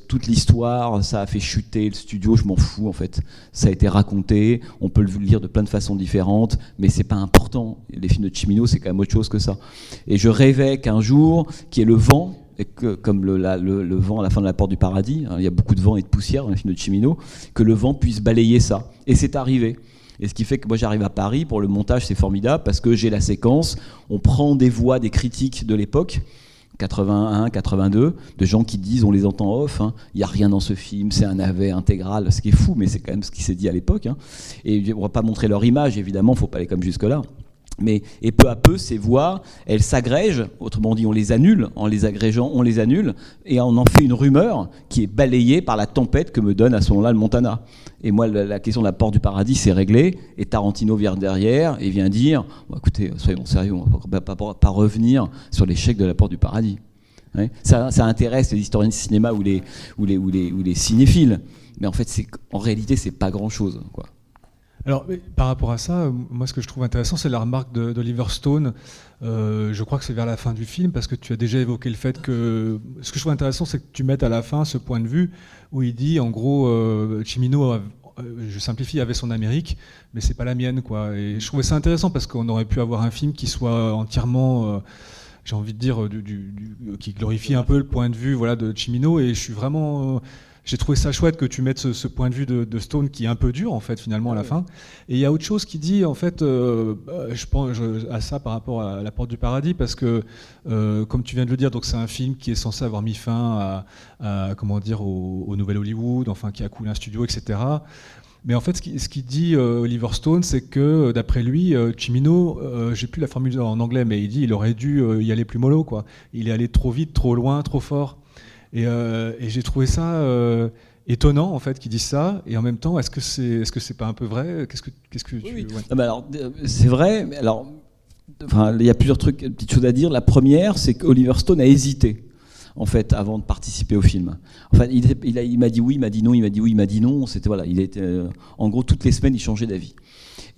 toute l'histoire, ça a fait chuter le studio, je m'en fous, en fait. Ça a été raconté, on peut le lire de plein de façons différentes, mais c'est pas important. Les films de Cimino, c'est quand même autre chose que ça. Et je rêvais qu'un jour, qu'il y ait le vent, et que, comme le vent à la fin de la Porte du Paradis, il y a beaucoup de vent et de poussière dans les films de Cimino, que le vent puisse balayer ça. Et c'est arrivé. Et ce qui fait que moi j'arrive à Paris, pour le montage c'est formidable, parce que j'ai la séquence, on prend des voix des critiques de l'époque, 81, 82, de gens qui disent, on les entend off, il n'y a rien dans ce film, c'est un navet intégral, ce qui est fou, mais c'est quand même ce qui s'est dit à l'époque. Et on ne va pas montrer leur image, évidemment, il ne faut pas aller comme jusque-là. Et peu à peu, ces voix, elles s'agrègent, autrement dit, on les annule, en les agrégeant, on les annule, et on en fait une rumeur qui est balayée par la tempête que me donne à ce moment-là le Montana. Et moi, la question de la Porte du Paradis, c'est réglé, et Tarantino vient derrière et vient dire, écoutez, soyons sérieux, on ne va pas revenir sur l'échec de la Porte du Paradis. Ça intéresse les historiens de cinéma ou les cinéphiles, mais en fait, en réalité, c'est pas grand-chose, quoi. Alors, par rapport à ça, moi, ce que je trouve intéressant, c'est la remarque d'Oliver Stone. Je crois que c'est vers la fin du film, parce que tu as déjà évoqué le fait que... Ce que je trouve intéressant, c'est que tu mettes à la fin ce point de vue où il dit, en gros, Cimino, je simplifie, avait son Amérique, mais c'est pas la mienne, quoi. Et je trouvais ça intéressant, parce qu'on aurait pu avoir un film qui soit entièrement... j'ai envie de dire, qui glorifie un peu le point de vue, voilà, de Cimino, et je suis vraiment... J'ai trouvé ça chouette que tu mettes ce point de vue de Stone qui est un peu dur, en fait, finalement, à la fin. Et il y a autre chose qui dit, en fait, je pense à ça par rapport à La Porte du Paradis, parce que, comme tu viens de le dire, donc c'est un film qui est censé avoir mis fin comment dire, au Nouvel Hollywood, enfin, qui a coulé un studio, etc. Mais en fait, ce qu'il dit Oliver Stone, c'est que, d'après lui, Cimino, j'ai plus la formule en anglais, mais il dit il aurait dû y aller plus mollo, quoi. Il est allé trop vite, trop loin, trop fort. Et j'ai trouvé ça étonnant, en fait, qu'ils disent ça. Et en même temps, est-ce que c'est pas un peu vrai ? Qu'est-ce que tu... Oui. Ouais. Alors, c'est vrai. Mais alors, il y a plusieurs petites choses à dire. La première, c'est qu'Oliver Stone a hésité, en fait, avant de participer au film. Enfin, il m'a dit oui, il m'a dit non, il m'a dit oui, il m'a dit non. C'était voilà. Il était, en gros, toutes les semaines, il changeait d'avis.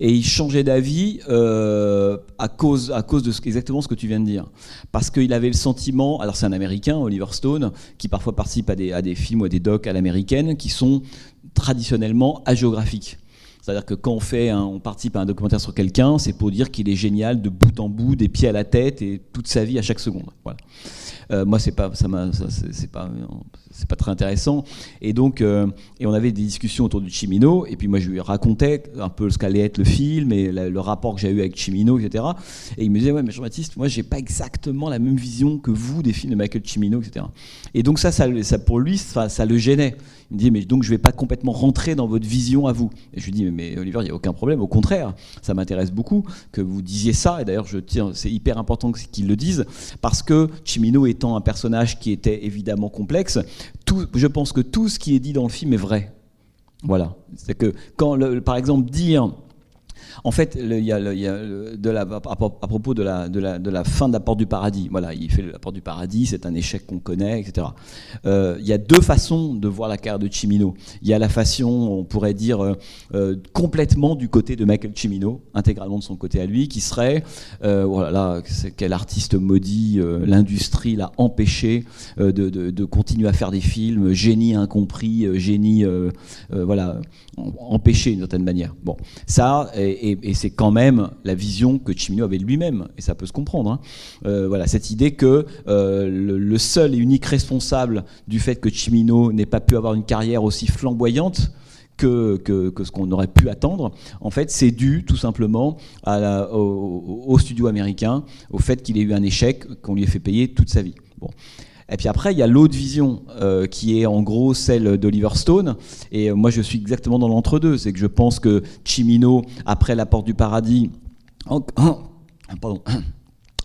Et il changeait d'avis à cause de exactement ce que tu viens de dire. Parce qu'il avait le sentiment, alors c'est un Américain, Oliver Stone, qui parfois participe à des films ou à des docs à l'américaine, qui sont traditionnellement hagiographiques. C'est-à-dire que quand on participe à un documentaire sur quelqu'un, c'est pour dire qu'il est génial de bout en bout, des pieds à la tête et toute sa vie à chaque seconde. Voilà. Moi, c'est pas très intéressant. Et donc, et on avait des discussions autour du Cimino. Et puis moi, je lui racontais un peu ce qu'allait être le film et le rapport que j'ai eu avec Cimino, etc. Et il me disait, ouais, mais Jean-Baptiste, moi, j'ai pas exactement la même vision que vous des films de Michael Cimino, etc. Et donc ça pour lui, ça le gênait. Il me dit, mais donc je vais pas complètement rentrer dans votre vision à vous. Et je lui dis, mais Oliver, il n'y a aucun problème. Au contraire, ça m'intéresse beaucoup que vous disiez ça. Et d'ailleurs, c'est hyper important qu'ils le disent parce que Cimino étant un personnage qui était évidemment complexe, je pense que tout ce qui est dit dans le film est vrai. Voilà. C'est que quand, par exemple, dire... En fait, à propos de la fin de La Porte du Paradis, voilà, il fait La Porte du Paradis, c'est un échec qu'on connaît, etc. Il y a deux façons de voir la carrière de Cimino. Il y a la façon, on pourrait dire, complètement du côté de Michael Cimino, intégralement de son côté à lui, qui serait, voilà, là, quel artiste maudit, l'industrie l'a empêché de continuer à faire des films, génie incompris, génie, voilà, empêché d'une certaine manière. Bon, ça... Et c'est quand même la vision que Cimino avait de lui-même, et ça peut se comprendre. Hein. Voilà, cette idée que le seul et unique responsable du fait que Cimino n'ait pas pu avoir une carrière aussi flamboyante que ce qu'on aurait pu attendre, en fait, c'est dû tout simplement au studio américain, au fait qu'il ait eu un échec, qu'on lui ait fait payer toute sa vie. Bon. Et puis après, il y a l'autre vision qui est en gros celle d'Oliver Stone. Et moi, je suis exactement dans l'entre-deux. C'est que je pense que Cimino, après La Porte du Paradis, en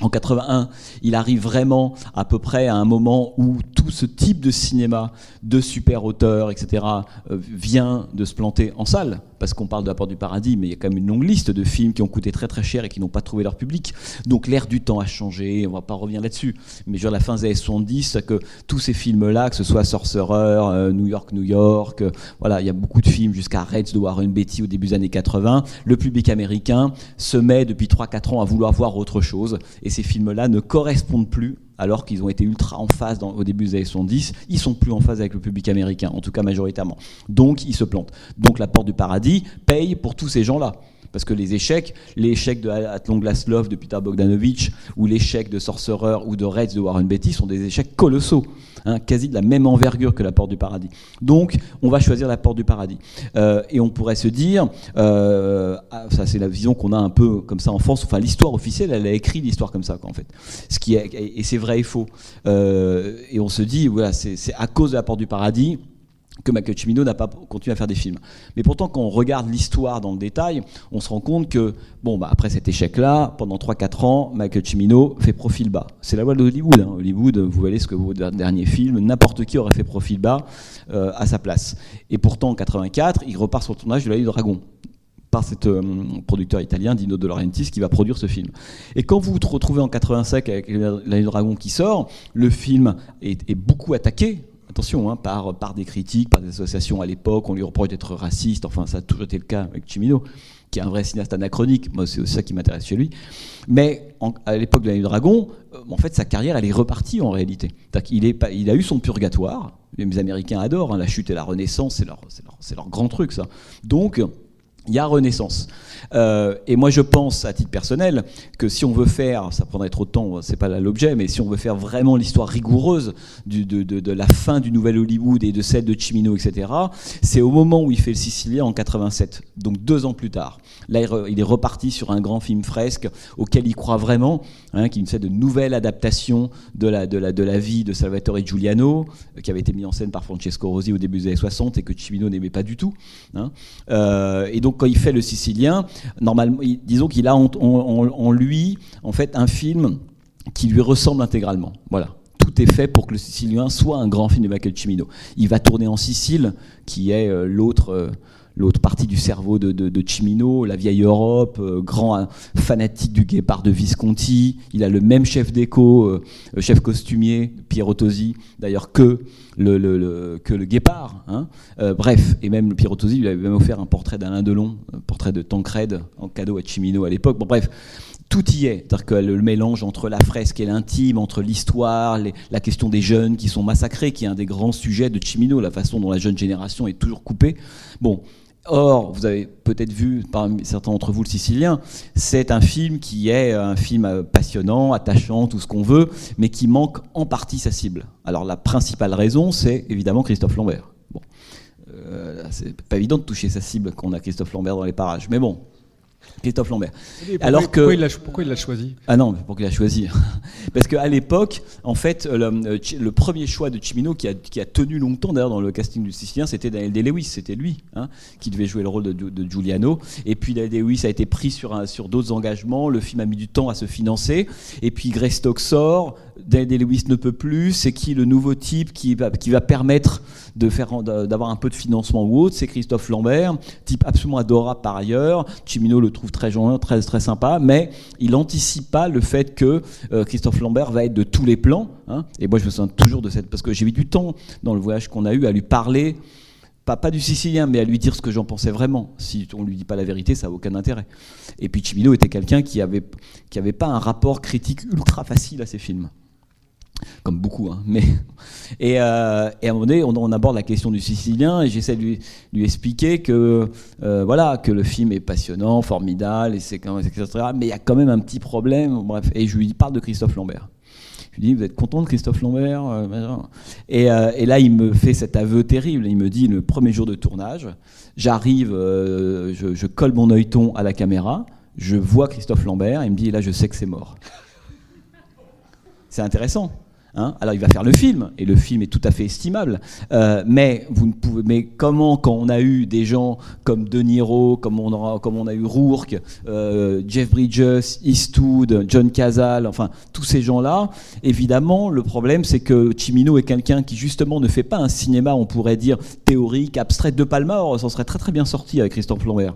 81, il arrive vraiment à peu près à un moment où tout ce type de cinéma, de super auteurs, etc., vient de se planter en salle. Parce qu'on parle de La Porte du Paradis, mais il y a quand même une longue liste de films qui ont coûté très très cher et qui n'ont pas trouvé leur public. Donc l'ère du temps a changé, on ne va pas revenir là-dessus. Mais genre la fin des années 70, c'est que tous ces films-là, que ce soit Sorcerer, New York, voilà, il y a beaucoup de films jusqu'à Reds de Warren Beatty au début des années 80. Le public américain se met depuis 3-4 ans à vouloir voir autre chose. Et ces films-là ne correspondent plus, alors qu'ils ont été ultra en phase au début des années 70, ils sont plus en phase avec le public américain, en tout cas majoritairement. Donc ils se plantent. Donc La Porte du Paradis paye pour tous ces gens-là. Parce que l'échec de At Long Last Love de Peter Bogdanovich, ou l'échec de Sorcerer ou de Reds de Warren Beatty sont des échecs colossaux, hein, quasi de la même envergure que La Porte du Paradis. Donc on va choisir La Porte du Paradis. Et on pourrait se dire, ça c'est la vision qu'on a un peu comme ça en France, enfin l'histoire officielle, elle a écrit l'histoire comme ça, quoi, en fait. Et c'est vrai et faux. Et on se dit, voilà, c'est à cause de La Porte du Paradis que Michael Cimino n'a pas continué à faire des films. Mais pourtant, quand on regarde l'histoire dans le détail, on se rend compte que, bon, après cet échec-là, pendant 3-4 ans, Michael Cimino fait profil bas. C'est la loi de Hollywood. Hein. Hollywood, vous voyez ce que vos derniers films, n'importe qui aurait fait profil bas à sa place. Et pourtant, en 84, il repart sur le tournage de L'Œil du Dragon, par cet producteur italien, Dino De Laurentiis, qui va produire ce film. Et quand vous vous retrouvez en 85 avec L'Œil du Dragon qui sort, le film est beaucoup attaqué. Attention, hein, par des critiques, par des associations à l'époque, on lui reproche d'être raciste, enfin ça a toujours été le cas avec Cimino, qui est un vrai cinéaste anachronique, moi c'est aussi ça qui m'intéresse chez lui. Mais à l'époque de L'Œil du Dragon, en fait sa carrière elle est repartie en réalité. Il a eu son purgatoire, les Américains adorent, hein, la chute et la renaissance, c'est leur grand truc ça. Donc il y a renaissance. Et moi je pense, à titre personnel, que si on veut faire, ça prendrait trop de temps, c'est pas là l'objet, mais si on veut faire vraiment l'histoire rigoureuse de la fin du nouvel Hollywood et de celle de Cimino, etc., c'est au moment où il fait Le Sicilien en 87, donc 2 ans plus tard. Là il est reparti sur un grand film fresque auquel il croit vraiment, hein, qui est une sorte de nouvelle adaptation de la vie de Salvatore Giuliano, qui avait été mis en scène par Francesco Rosi au début des années 60 et que Cimino n'aimait pas du tout, hein. Et donc quand il fait Le Sicilien, normalement, disons qu'il a en lui en fait un film qui lui ressemble intégralement. Voilà. Tout est fait pour que Le Sicilien soit un grand film de Michael Cimino. Il va tourner en Sicile, qui est l'autre partie du cerveau de Cimino, la vieille Europe, grand fanatique du Guépard de Visconti. Il a le même chef déco, chef costumier, Piero Tosi, d'ailleurs que le Guépard. Hein. Bref, et même Piero Tosi lui avait même offert un portrait d'Alain Delon, un portrait de Tancrède en cadeau à Cimino à l'époque. Bon, bref. Tout y est, c'est-à-dire que le mélange entre la fresque et l'intime, entre l'histoire, la question des jeunes qui sont massacrés, qui est un des grands sujets de Cimino, la façon dont la jeune génération est toujours coupée. Bon, Or, vous avez peut-être vu, parmi certains d'entre vous, Le Sicilien, c'est un film qui est un film passionnant, attachant, tout ce qu'on veut, mais qui manque en partie sa cible. Alors la principale raison, c'est évidemment Christophe Lambert. Bon, c'est pas évident de toucher sa cible quand on a Christophe Lambert dans les parages, mais bon. Christophe Lambert. Pourquoi il l'a choisi ? Ah non, pourquoi il l'a choisi ? Parce qu'à l'époque, en fait, le premier choix de Cimino, qui a tenu longtemps d'ailleurs dans le casting du Sicilien, c'était Daniel Day-Lewis. C'était lui qui devait jouer le rôle de Giuliano. Et puis Daniel Day-Lewis a été pris sur d'autres engagements. Le film a mis du temps à se financer. Et puis Greystock sort. Daniel Day-Lewis ne peut plus. C'est qui le nouveau type qui va permettre d'avoir un peu de financement ou autre ? C'est Christophe Lambert, type absolument adorable par ailleurs. Cimino le trouve très gentil, très, très sympa, mais il n'anticipe pas le fait que Christophe Lambert va être de tous les plans. Et moi, je me souviens toujours de cette... Parce que j'ai mis du temps dans le voyage qu'on a eu à lui parler, pas du Sicilien, mais à lui dire ce que j'en pensais vraiment. Si on ne lui dit pas la vérité, ça n'a aucun intérêt. Et puis Cimino était quelqu'un qui avait pas un rapport critique ultra facile à ses films. Comme beaucoup, mais... Et à un moment donné, on aborde la question du Sicilien et j'essaie de lui expliquer que le film est passionnant, formidable, etc. Mais il y a quand même un petit problème. Bref, et je lui parle de Christophe Lambert. Je lui dis, vous êtes content de Christophe Lambert ? Et là, il me fait cet aveu terrible. Il me dit, le premier jour de tournage, j'arrive, je colle mon œilleton à la caméra, je vois Christophe Lambert, et il me dit, là, je sais que c'est mort. C'est intéressant. Alors il va faire le film, et le film est tout à fait estimable. Mais comment, quand on a eu des gens comme De Niro, comme on a eu Rourke, Jeff Bridges, Eastwood, John Cazale, enfin tous ces gens-là, évidemment, le problème c'est que Cimino est quelqu'un qui justement ne fait pas un cinéma, on pourrait dire, théorique, abstrait. De Palma, ça serait très très bien sorti avec Christophe Lambert.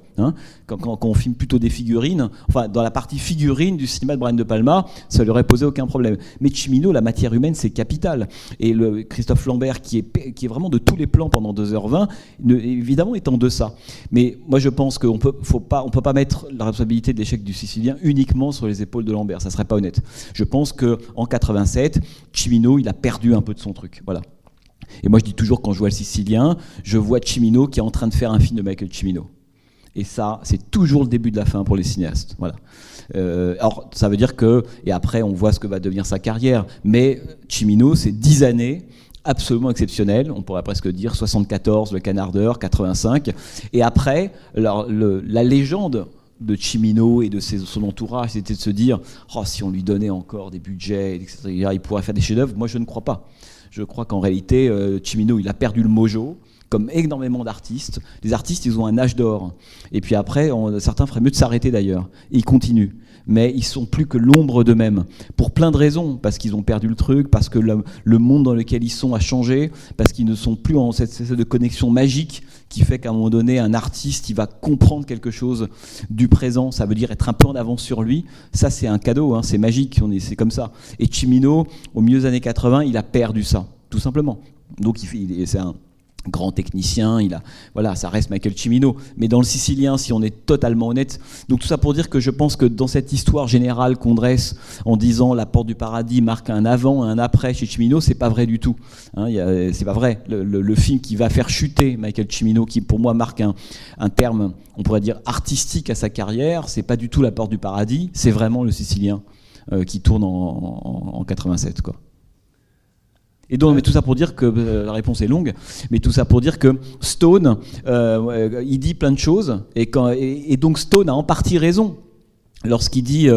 Quand on filme plutôt des figurines, enfin dans la partie figurine du cinéma de Brian De Palma, ça lui aurait posé aucun problème. Mais Cimino, la matière humaine, c'est capital. Et le Christophe Lambert, qui est vraiment de tous les plans pendant 2h20, évidemment est en deçà. Mais moi, je pense qu'on peut pas mettre la responsabilité de l'échec du Sicilien uniquement sur les épaules de Lambert. Ça serait pas honnête. Je pense qu'en 87, Cimino, il a perdu un peu de son truc. Voilà. Et moi, je dis toujours, quand je vois le Sicilien, je vois Cimino qui est en train de faire un film de Michael Cimino. Et ça, c'est toujours le début de la fin pour les cinéastes. Voilà. Alors, ça veut dire que... Et après, on voit ce que va devenir sa carrière. Mais Cimino, c'est 10 années absolument exceptionnelles. On pourrait presque dire 74, Le Canardeur, 85. Et après, la légende de Cimino et de son entourage, c'était de se dire si on lui donnait encore des budgets, etc., il pourrait faire des chefs-d'œuvre. Moi, je ne crois pas. Je crois qu'en réalité, Cimino, il a perdu le mojo, comme énormément d'artistes. Les artistes, ils ont un âge d'or. Et puis après, certains feraient mieux de s'arrêter d'ailleurs. Et ils continuent. Mais ils sont plus que l'ombre d'eux-mêmes. Pour plein de raisons. Parce qu'ils ont perdu le truc, parce que le monde dans lequel ils sont a changé, parce qu'ils ne sont plus en cette espèce de connexion magique qui fait qu'à un moment donné, un artiste, il va comprendre quelque chose du présent. Ça veut dire être un peu en avance sur lui. Ça, c'est un cadeau, c'est magique. C'est comme ça. Et Cimino, au milieu des années 80, il a perdu ça, tout simplement. Donc c'est un grand technicien, ça reste Michael Cimino. Mais dans le Sicilien, si on est totalement honnête, donc tout ça pour dire que je pense que dans cette histoire générale qu'on dresse en disant La Porte du Paradis marque un avant et un après chez Cimino, c'est pas vrai du tout. C'est pas vrai. Le film qui va faire chuter Michael Cimino, qui pour moi marque un terme, on pourrait dire artistique à sa carrière, c'est pas du tout La Porte du Paradis, c'est vraiment le Sicilien qui tourne en 87, quoi. Et donc, mais tout ça pour dire que la réponse est longue, mais tout ça pour dire que Stone, il dit plein de choses, et donc Stone a en partie raison lorsqu'il dit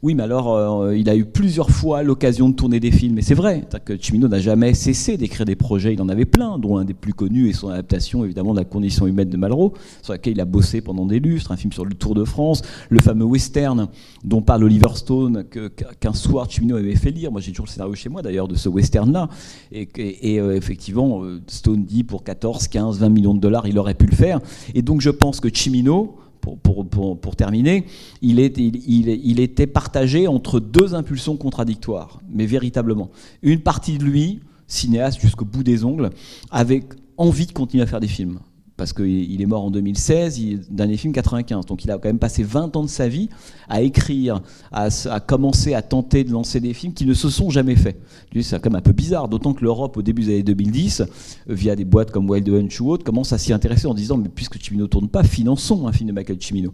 oui, mais alors il a eu plusieurs fois l'occasion de tourner des films, et c'est vrai, que Cimino n'a jamais cessé d'écrire des projets, il en avait plein, dont un des plus connus est son adaptation évidemment de La Condition humaine de Malraux, sur laquelle il a bossé pendant des lustres, un film sur le Tour de France, le fameux western dont parle Oliver Stone, qu'un soir Cimino avait fait lire. Moi j'ai toujours le scénario chez moi d'ailleurs de ce western-là, et effectivement Stone dit pour 14, 15, 20 millions de dollars il aurait pu le faire, et donc je pense que Cimino, pour terminer, il était partagé entre deux impulsions contradictoires, mais véritablement. Une partie de lui, cinéaste jusqu'au bout des ongles, avait envie de continuer à faire des films. parce qu'il est mort en 2016, dernier film 95, donc il a quand même passé 20 ans de sa vie à écrire, à commencer à tenter de lancer des films qui ne se sont jamais faits. C'est quand même un peu bizarre, d'autant que l'Europe, au début des années 2010, via des boîtes comme Wild Hunch ou autres, commence à s'y intéresser en disant, mais puisque Cimino ne tourne pas, finançons un film de Michael Cimino.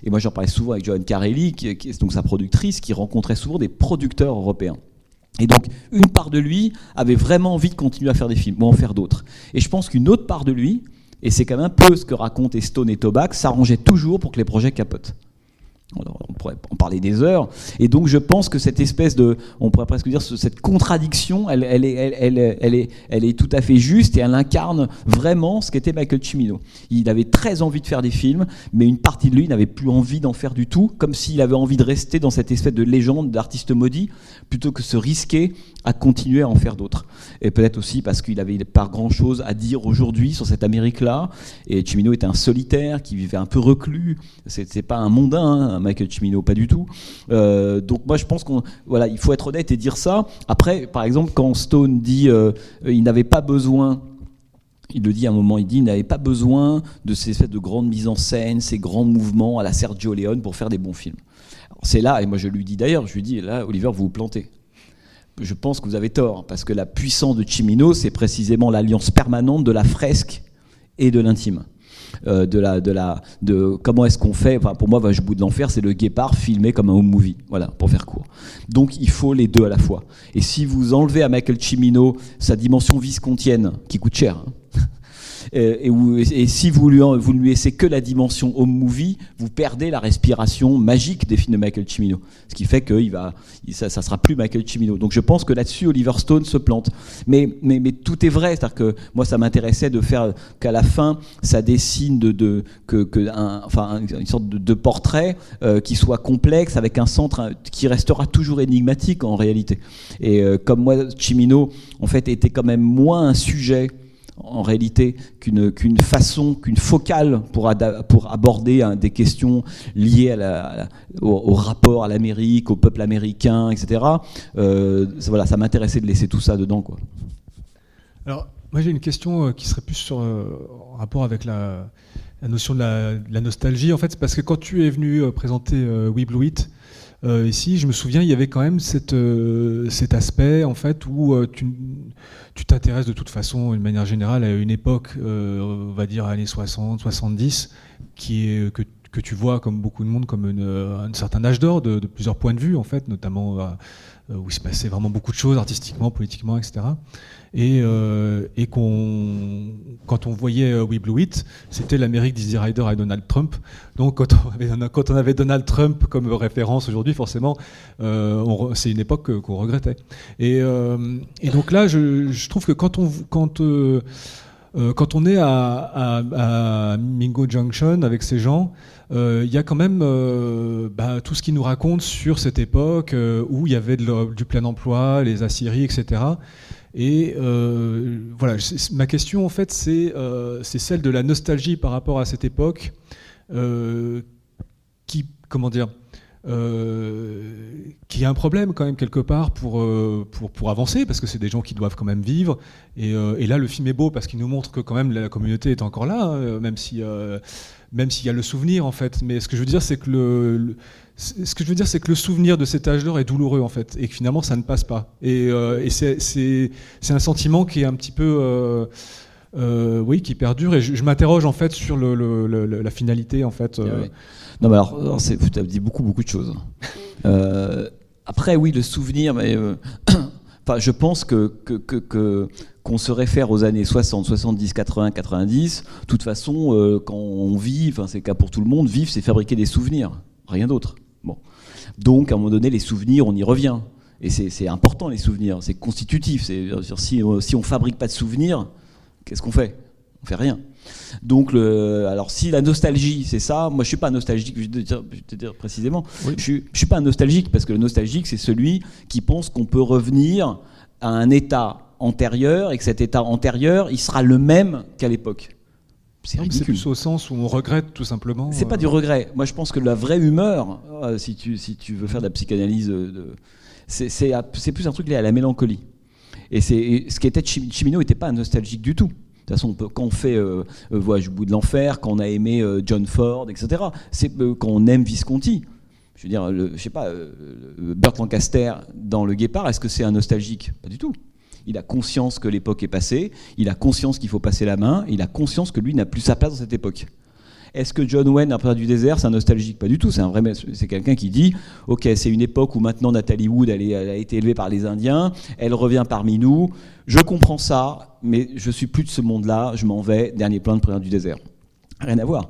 Et moi j'en parlais souvent avec Joan Carelli, qui est donc sa productrice, qui rencontrait souvent des producteurs européens. Et donc, une part de lui avait vraiment envie de continuer à faire des films, ou en faire d'autres. Et je pense qu'une autre part de lui, et c'est quand même un peu ce que racontent Stone et Toback, s'arrangeait toujours pour que les projets capotent. On pourrait en parler des heures. Et donc, je pense que cette espèce de, on pourrait presque dire, cette contradiction, elle est tout à fait juste et elle incarne vraiment ce qu'était Michael Cimino. Il avait très envie de faire des films, mais une partie de lui n'avait plus envie d'en faire du tout, comme s'il avait envie de rester dans cette espèce de légende d'artiste maudit, plutôt que se risquer à continuer à en faire d'autres. Et peut-être aussi parce qu'il avait pas grand-chose à dire aujourd'hui sur cette Amérique-là. Et Cimino était un solitaire qui vivait un peu reclus. C'est pas un mondain, hein, Michael Cimino, pas du tout. Donc moi, je pense il faut être honnête et dire ça. Après, par exemple, quand Stone dit il n'avait pas besoin. Il le dit à un moment, il n'avait pas besoin de ces espèces de grandes mises en scène, ces grands mouvements à la Sergio Leone pour faire des bons films. Alors c'est là, et moi je lui dis d'ailleurs, là, Oliver, vous vous plantez. Je pense que vous avez tort, parce que la puissance de Cimino, c'est précisément l'alliance permanente de la fresque et de l'intime. De comment est-ce qu'on fait, enfin, pour moi, Vache bout de l'enfer, c'est le guépard filmé comme un home movie, voilà, pour faire court. Donc il faut les deux à la fois. Et si vous enlevez à Michael Cimino sa dimension viscontienne, qui coûte cher, hein, et si vous ne lui laissez que la dimension home movie, vous perdez la respiration magique des films de Michael Cimino. Ce qui fait que ça sera plus Michael Cimino. Donc je pense que là-dessus, Oliver Stone se plante. Mais tout est vrai. C'est-à-dire que moi, ça m'intéressait de faire qu'à la fin, ça dessine une sorte de portrait qui soit complexe, avec un centre qui restera toujours énigmatique en réalité. Et comme moi, Cimino, en fait, était quand même moins un sujet en réalité qu'une focale pour aborder des questions liées au rapport à l'Amérique, au peuple américain, etc. Voilà, ça m'intéressait de laisser tout ça dedans, quoi. Alors, moi j'ai une question qui serait plus en rapport avec la notion de la nostalgie. En fait, c'est parce que quand tu es venu présenter We Blew It, ici, je me souviens, il y avait quand même cet aspect en fait où tu t'intéresses de toute façon, d'une manière générale, à une époque, on va dire années 60, 70, que tu vois comme beaucoup de monde comme un certain âge d'or de plusieurs points de vue en fait, notamment où il se passait vraiment beaucoup de choses artistiquement, politiquement, etc. Et quand on voyait We Blew It, c'était l'Amérique d'Easy Rider et Donald Trump. Donc quand on avait Donald Trump comme référence aujourd'hui, forcément, c'est une époque qu'on regrettait. Et donc là, je trouve que quand on est à Mingo Junction avec ces gens, il y a quand même tout ce qu'ils nous racontent sur cette époque où il y avait du plein emploi, les aciéries, etc. Et voilà, ma question en fait c'est celle de la nostalgie par rapport à cette époque qui est un problème quand même quelque part pour avancer, parce que c'est des gens qui doivent quand même vivre. Et là, le film est beau parce qu'il nous montre que quand même la communauté est encore là, hein, même s'il y a le souvenir en fait. Mais ce que je veux dire, c'est que le souvenir de cet âge d'or est douloureux en fait, et que finalement ça ne passe pas. Et c'est un sentiment qui est un petit peu qui perdure. Et je m'interroge en fait sur la finalité en fait. Ouais. Non, mais alors tu as dit beaucoup de choses. Après, oui, le souvenir, mais je pense qu'on se réfère aux années 60, 70, 80, 90. De toute façon, quand on vit, c'est le cas pour tout le monde, vivre, c'est fabriquer des souvenirs, rien d'autre. Bon. Donc, à un moment donné, les souvenirs, on y revient. Et c'est important, les souvenirs, c'est constitutif. Si on fabrique pas de souvenirs, qu'est-ce qu'on fait ? On fait rien. Donc, alors si la nostalgie, c'est ça, moi je suis pas nostalgique, je vais te dire précisément, oui. Je suis pas un nostalgique, parce que le nostalgique, c'est celui qui pense qu'on peut revenir à un état antérieur, et que cet état antérieur, il sera le même qu'à l'époque. C'est ridicule. C'est plus au sens où on regrette tout simplement. C'est pas du regret. Moi je pense que la vraie humeur, si tu veux faire de la psychanalyse, c'est plus un truc lié à la mélancolie. Et ce qui était Cimino n'était pas un nostalgique du tout. toute façon, quand on fait Voyage au bout de l'enfer, quand on a aimé John Ford, etc., c'est quand on aime Visconti. Je veux dire, je sais pas, Burt Lancaster dans Le Guépard, est-ce que c'est un nostalgique? Pas du tout. Il a conscience que l'époque est passée, il a conscience qu'il faut passer la main, il a conscience que lui n'a plus sa place dans cette époque. Est-ce que John Wayne, L'Empereur du désert, c'est un nostalgique? Pas du tout. C'est quelqu'un qui dit, ok, c'est une époque où maintenant Natalie Wood, elle a été élevée par les Indiens, elle revient parmi nous, je comprends ça, mais je suis plus de ce monde-là, je m'en vais, dernier plan de L'Empereur du désert. Rien à voir.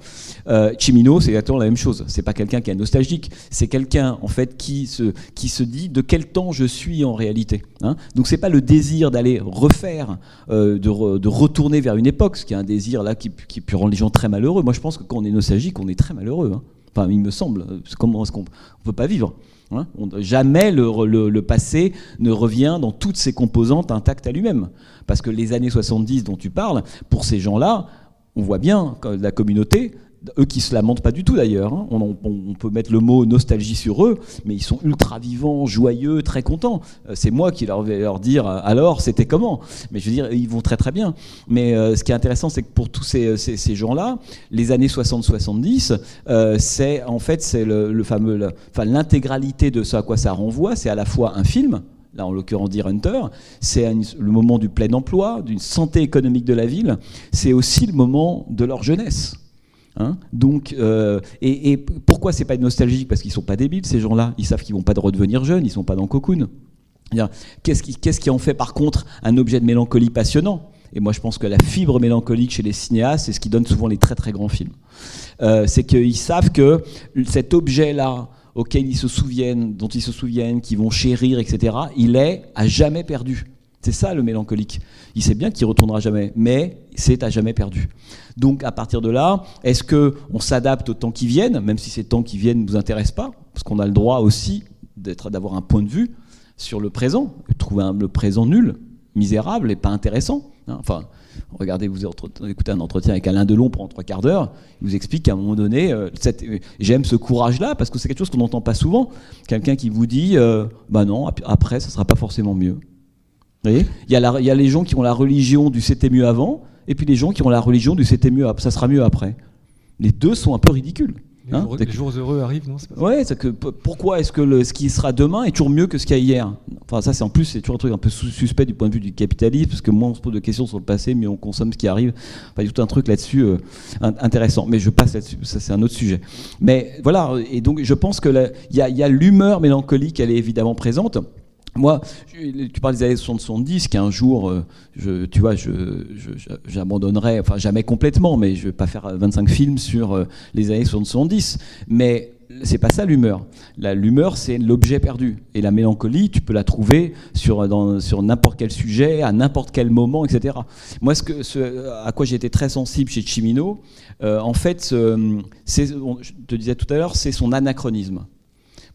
Cimino, c'est exactement la même chose. C'est pas quelqu'un qui est nostalgique. C'est quelqu'un en fait qui se dit de quel temps je suis en réalité. Hein. Donc c'est pas le désir d'aller refaire, de retourner vers une époque, ce qui est un désir là qui peut rendre les gens très malheureux. Moi je pense que quand on est nostalgique, on est très malheureux. Hein. Enfin, il me semble. Comment est-ce qu'on peut pas vivre? Hein. Jamais le passé ne revient dans toutes ses composantes intactes à lui-même. Parce que les années 70 dont tu parles, pour ces gens-là, on voit bien la communauté, eux qui se lamentent pas du tout d'ailleurs, hein. On peut mettre le mot nostalgie sur eux, mais ils sont ultra vivants, joyeux, très contents. C'est moi qui vais leur dire alors c'était comment. Mais je veux dire, ils vont très très bien. Mais ce qui est intéressant, c'est que pour tous ces gens-là, les années 60-70, c'est en fait c'est le fameux, l'intégralité de ce à quoi ça renvoie, c'est à la fois un film. Là, en l'occurrence, Deer Hunter, c'est le moment du plein emploi, d'une santé économique de la ville. C'est aussi le moment de leur jeunesse. Hein. Donc, et pourquoi c'est pas nostalgique? Parce qu'ils sont pas débiles, ces gens-là. Ils savent qu'ils vont pas redevenir jeunes, ils sont pas dans Cocoon. Qu'est-ce qui en fait, par contre, un objet de mélancolie passionnant? Et moi, je pense que la fibre mélancolique chez les cinéastes, c'est ce qui donne souvent les très très grands films. C'est qu'ils savent que cet objet-là, auquel ils se souviennent, dont ils se souviennent, qu'ils vont chérir, etc., il est à jamais perdu. C'est ça le mélancolique. Il sait bien qu'il ne retournera jamais, mais c'est à jamais perdu. Donc à partir de là, est-ce qu'on s'adapte aux temps qui viennent, même si ces temps qui viennent ne nous intéressent pas, parce qu'on a le droit aussi d'avoir un point de vue sur le présent, trouver le présent nul, misérable et pas intéressant. Hein. Enfin, regardez, vous écoutez un entretien avec Alain Delon pendant 3 quarts d'heure, il vous explique qu'à un moment donné, j'aime ce courage-là, parce que c'est quelque chose qu'on n'entend pas souvent. Quelqu'un qui vous dit, bah non, après, ça ne sera pas forcément mieux. Vous voyez, il y a les gens qui ont la religion du c'était mieux avant, et puis les gens qui ont la religion du c'était mieux, ça sera mieux après. Les deux sont un peu ridicules. Les jours heureux arrivent, non? C'est pas ça. Ouais, c'est que pourquoi est-ce que ce qui sera demain est toujours mieux que ce qu'il y a hier? Enfin, ça, c'est toujours un truc un peu suspect du point de vue du capitalisme, parce que moins on se pose de questions sur le passé, mieux on consomme ce qui arrive. Enfin, il y a tout un truc là-dessus intéressant. Mais je passe là-dessus, ça c'est un autre sujet. Mais voilà, et donc je pense que il y a l'humeur mélancolique, elle est évidemment présente. Moi, tu parles des années 70, qu'un jour, j'abandonnerai, enfin jamais complètement, mais je ne vais pas faire 25 films sur les années 70. Mais c'est pas ça l'humeur. L'humeur, c'est l'objet perdu. Et la mélancolie, tu peux la trouver sur n'importe quel sujet, à n'importe quel moment, etc. Moi, à quoi j'ai été très sensible chez Cimino, en fait, je te disais tout à l'heure, c'est son anachronisme.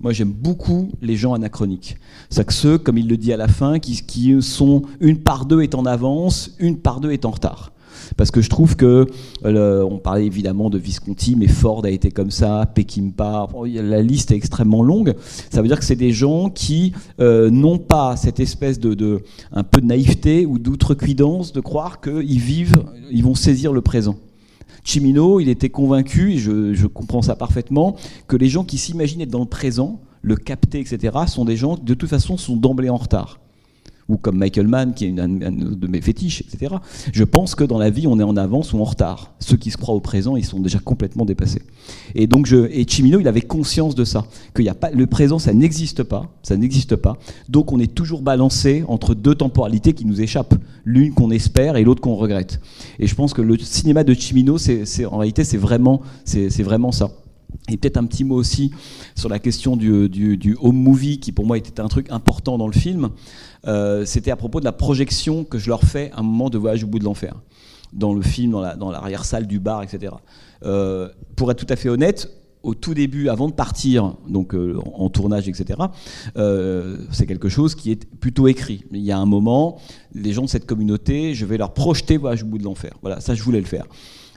Moi, j'aime beaucoup les gens anachroniques. C'est que ceux, comme il le dit à la fin, qui sont une part d'eux est en avance, une part d'eux est en retard. Parce que je trouve que, on parlait évidemment de Visconti, mais Ford a été comme ça, Peckinpah, la liste est extrêmement longue. Ça veut dire que c'est des gens qui n'ont pas cette espèce de un peu de naïveté ou d'outrecuidance de croire ils vont saisir le présent. Cimino, il était convaincu, et je comprends ça parfaitement, que les gens qui s'imaginent être dans le présent, le capter, etc., sont des gens qui, de toute façon, sont d'emblée en retard. Ou comme Michael Mann, qui est un de mes fétiches, etc. Je pense que dans la vie, on est en avance ou en retard. Ceux qui se croient au présent, ils sont déjà complètement dépassés. Et donc, Cimino, il avait conscience de ça, qu'il y a pas le présent, ça n'existe pas. Donc, on est toujours balancé entre deux temporalités qui nous échappent, l'une qu'on espère et l'autre qu'on regrette. Et je pense que le cinéma de Cimino, en réalité, c'est vraiment ça. Et peut-être un petit mot aussi sur la question du home movie, qui pour moi était un truc important dans le film. C'était à propos de la projection que je leur fais à un moment de Voyage au bout de l'enfer. Dans le film, dans l'arrière-salle du bar, etc. Pour être tout à fait honnête, au tout début, avant de partir, donc en tournage, etc., c'est quelque chose qui est plutôt écrit. Il y a un moment, les gens de cette communauté, je vais leur projeter Voyage au bout de l'enfer. Voilà, ça je voulais le faire.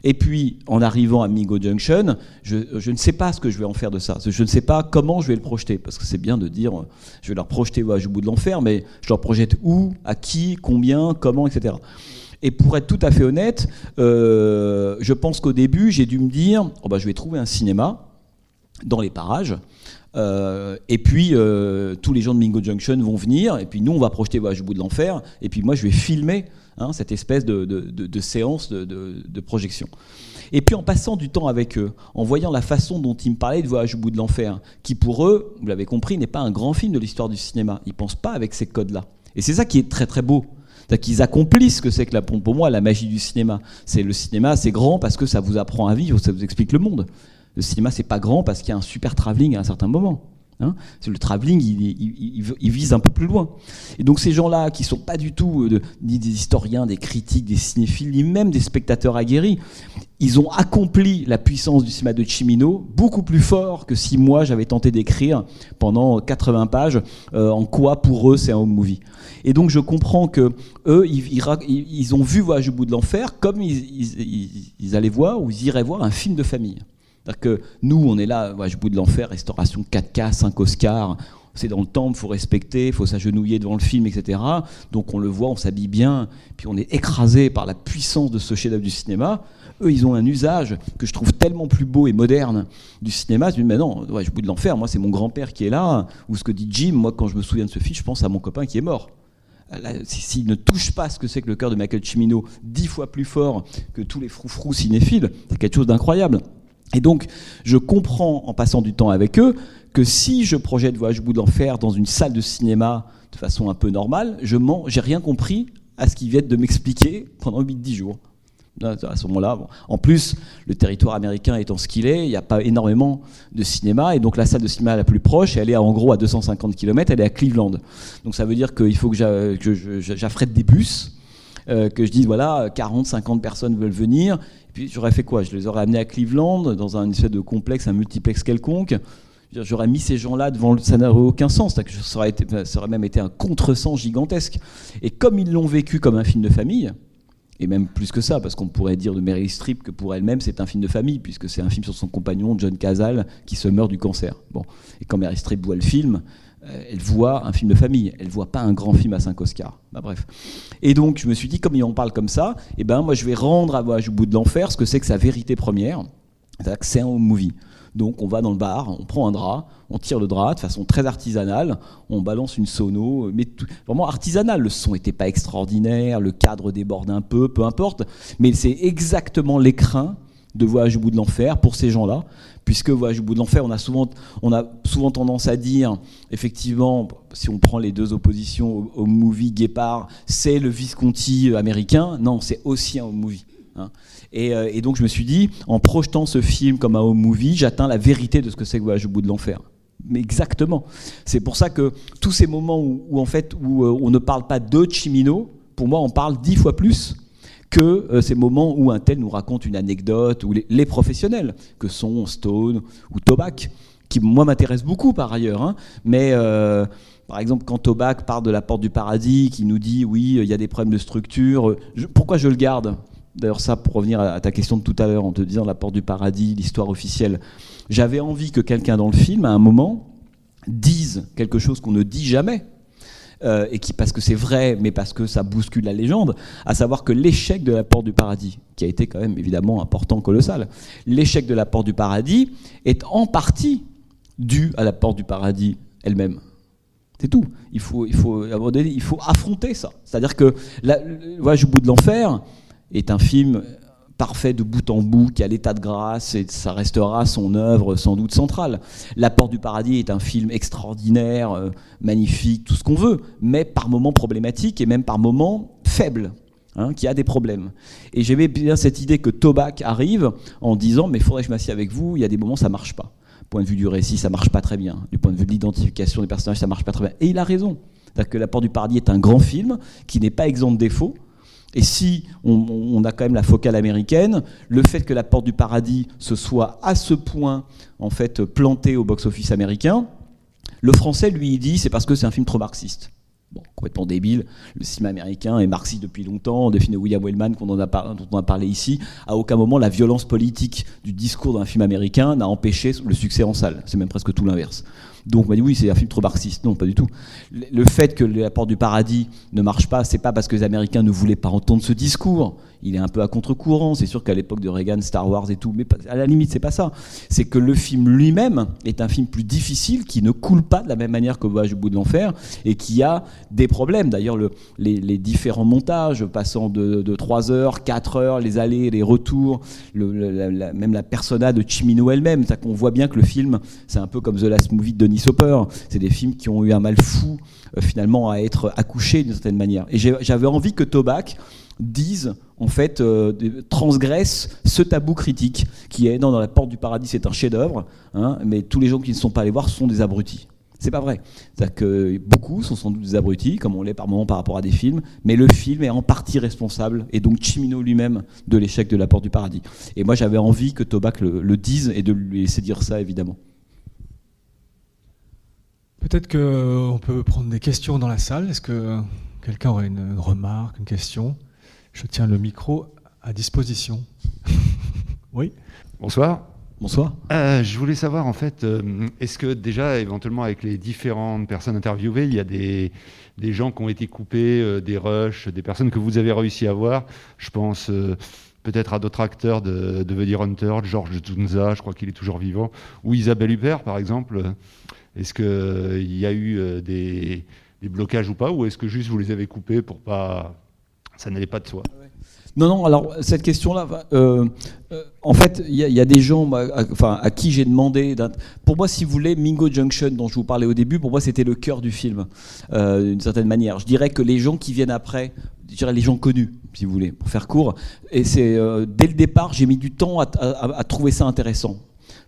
Et puis, en arrivant à Mingo Junction, je ne sais pas ce que je vais en faire de ça. Je ne sais pas comment je vais le projeter. Parce que c'est bien de dire, je vais leur projeter Voyage au bout de l'enfer, mais je leur projette où, à qui, combien, comment, etc. Et pour être tout à fait honnête, je pense qu'au début, j'ai dû me dire je vais trouver un cinéma dans les parages. Et puis tous les gens de Mingo Junction vont venir, et puis nous on va projeter Voyage au bout de l'enfer, et puis moi je vais filmer cette espèce de séance de projection. Et puis en passant du temps avec eux, en voyant la façon dont ils me parlaient de Voyage au bout de l'enfer, qui pour eux, vous l'avez compris, n'est pas un grand film de l'histoire du cinéma, ils ne pensent pas avec ces codes-là. Et c'est ça qui est très très beau. C'est-à-dire qu'ils accomplissent ce que c'est que pour moi la magie du cinéma. Le cinéma, c'est grand parce que ça vous apprend à vivre, ça vous explique le monde. Le cinéma, c'est pas grand parce qu'il y a un super travelling à un certain moment. Le travelling, il vise un peu plus loin. Et donc ces gens-là, qui sont pas du tout ni des historiens, des critiques, des cinéphiles, ni même des spectateurs aguerris, ils ont accompli la puissance du cinéma de Cimino beaucoup plus fort que si moi j'avais tenté d'écrire pendant 80 pages en quoi pour eux c'est un home movie. Et donc je comprends que eux ils ont vu Voyage au bout de l'enfer comme ils allaient voir ou ils iraient voir un film de famille. C'est-à-dire que nous on est là, Voyage au bout de l'enfer, restauration 4K, 5 Oscars, c'est dans le temple, il faut respecter, il faut s'agenouiller devant le film, etc. Donc on le voit, on s'habille bien, puis on est écrasé par la puissance de ce chef-d'œuvre du cinéma. Eux, ils ont un usage que je trouve tellement plus beau et moderne du cinéma. Je me dis, mais non, Voyage au bout de l'enfer, moi c'est mon grand-père qui est là, ou ce que dit Jim, moi quand je me souviens de ce film, je pense à mon copain qui est mort. S'il ne touche pas ce que c'est que le cœur de Michael Cimino 10 fois plus fort que tous les froufrous cinéphiles, c'est quelque chose d'incroyable. Et donc, je comprends, en passant du temps avec eux, que si je projette Voyage au bout de l'enfer dans une salle de cinéma de façon un peu normale, j'ai rien compris à ce qu'ils viennent de m'expliquer pendant 8-10 jours. À ce moment-là, bon. En plus, le territoire américain étant ce qu'il est, il n'y a pas énormément de cinéma, et donc la salle de cinéma la plus proche, elle est en gros à 250 km, elle est à Cleveland. Donc ça veut dire qu'il faut que j'affrète des bus, que je dise, voilà, 40, 50 personnes veulent venir, et puis j'aurais fait quoi? Je les aurais amenés à Cleveland, dans un espèce de complexe, un multiplex quelconque. J'aurais mis ces gens-là devant, ça n'aurait aucun sens, ça aurait même été un contresens gigantesque. Et comme ils l'ont vécu comme un film de famille, et même plus que ça, parce qu'on pourrait dire de Meryl Streep que pour elle-même c'est un film de famille, puisque c'est un film sur son compagnon John Cazale qui se meurt du cancer. Bon. Et quand Meryl Streep voit le film, elle voit un film de famille, elle voit pas un grand film à 5 Oscars. Bah, bref. Et donc je me suis dit, comme il en parle comme ça, moi je vais rendre à Voyage au bout de l'enfer ce que c'est que sa vérité première, c'est-à-dire que c'est un home movie. Donc on va dans le bar, on prend un drap, on tire le drap de façon très artisanale, on balance une sono, mais vraiment artisanal. Le son n'était pas extraordinaire, le cadre déborde un peu importe, mais c'est exactement l'écrin de Voyage au bout de l'enfer pour ces gens-là, puisque Voyage au bout de l'enfer, on a souvent tendance à dire, effectivement, si on prend les deux oppositions au movie Guépard, c'est le Visconti américain. Non, c'est aussi un home movie. Et donc je me suis dit, en projetant ce film comme un home movie, j'atteins la vérité de ce que c'est que Voyage au bout de l'enfer. Mais exactement. C'est pour ça que tous ces moments où on ne parle pas de Cimino, pour moi on parle 10 fois plus que ces moments où un tel nous raconte une anecdote, ou les professionnels, que sont Stone ou Toback, qui moi m'intéressent beaucoup par ailleurs, mais... par exemple, quand Toback parle de La Porte du Paradis, qui nous dit, oui, il y a des problèmes de structure, pourquoi je le garde ? D'ailleurs, ça, pour revenir à ta question de tout à l'heure, en te disant La Porte du Paradis, l'histoire officielle, j'avais envie que quelqu'un dans le film, à un moment, dise quelque chose qu'on ne dit jamais, et qui, parce que c'est vrai, mais parce que ça bouscule la légende, à savoir que l'échec de La Porte du Paradis, qui a été quand même évidemment important, colossal, l'échec de La Porte du Paradis est en partie dû à La Porte du Paradis elle-même. C'est tout. Il faut affronter ça. C'est-à-dire que le Voyage au bout de l'enfer est un film parfait de bout en bout, qui a l'état de grâce, et ça restera son œuvre sans doute centrale. La Porte du Paradis est un film extraordinaire, magnifique, tout ce qu'on veut, mais par moments problématique et même par moments faible, qui a des problèmes. Et j'aimais bien cette idée que Toback arrive en disant « mais il faudrait que je m'assieds avec vous, il y a des moments ça ne marche pas. Du point de vue du récit, ça ne marche pas très bien. Du point de vue de l'identification des personnages, ça ne marche pas très bien. » Et il a raison. C'est-à-dire que La Porte du Paradis est un grand film qui n'est pas exempt de défauts. Et si on a quand même la focale américaine, le fait que La Porte du Paradis se soit à ce point en fait planté au box-office américain, le français lui dit c'est parce que c'est un film trop marxiste. Bon, complètement débile. Le cinéma américain est marxiste depuis longtemps. Des films de William Wellman dont on a parlé ici. À aucun moment, la violence politique du discours d'un film américain n'a empêché le succès en salle. C'est même presque tout l'inverse. Donc on m'a dit oui, c'est un film trop marxiste. Non, pas du tout. Le fait que La Porte du Paradis ne marche pas, c'est pas parce que les Américains ne voulaient pas entendre ce discours. Il est un peu à contre-courant. C'est sûr qu'à l'époque de Reagan, Star Wars et tout, mais à la limite, c'est pas ça. C'est que le film lui-même est un film plus difficile, qui ne coule pas de la même manière que Voyage au bout de l'enfer, et qui a des problèmes. D'ailleurs, les différents montages, passant de 3 heures, 4 heures, les allers, les retours, même la persona de Cimino elle-même. C'est-à-dire qu'on voit bien que le film, c'est un peu comme The Last Movie de Denis Hopper. C'est des films qui ont eu un mal fou, finalement, à être accouchés d'une certaine manière. Et j'avais envie que Tobac dise, en fait, transgresse ce tabou critique qui est dans La Porte du Paradis, c'est un chef-d'œuvre, hein, mais tous les gens qui ne sont pas allés voir sont des abrutis. C'est pas vrai. C'est-à-dire que beaucoup sont sans doute des abrutis, comme on l'est par moments par rapport à des films, mais le film est en partie responsable, et donc Cimino lui-même, de l'échec de La Porte du Paradis. Et moi, j'avais envie que Tobac le dise et de lui laisser dire ça, évidemment. Peut-être qu'on peut prendre des questions dans la salle. Est-ce que quelqu'un aurait une remarque, une question ? Je tiens le micro à disposition. Oui. Bonsoir. Bonsoir. Je voulais savoir, en fait, est-ce que déjà, éventuellement, avec les différentes personnes interviewées, il y a des gens qui ont été coupés, des rushs, des personnes que vous avez réussi à voir. Je pense peut-être à d'autres acteurs de The Deer Hunter, Georges Zunza, je crois qu'il est toujours vivant, ou Isabelle Huppert, par exemple. Est-ce qu'il y a eu des blocages ou pas, ou est-ce que juste vous les avez coupés pour pas... Ça n'allait pas de soi. Non, alors cette question-là, en fait, il y a des gens à qui j'ai demandé... Pour moi, si vous voulez, Mingo Junction, dont je vous parlais au début, pour moi, c'était le cœur du film, d'une certaine manière. Je dirais que les gens qui viennent après, je dirais les gens connus, si vous voulez, pour faire court, et c'est dès le départ, j'ai mis du temps à trouver ça intéressant,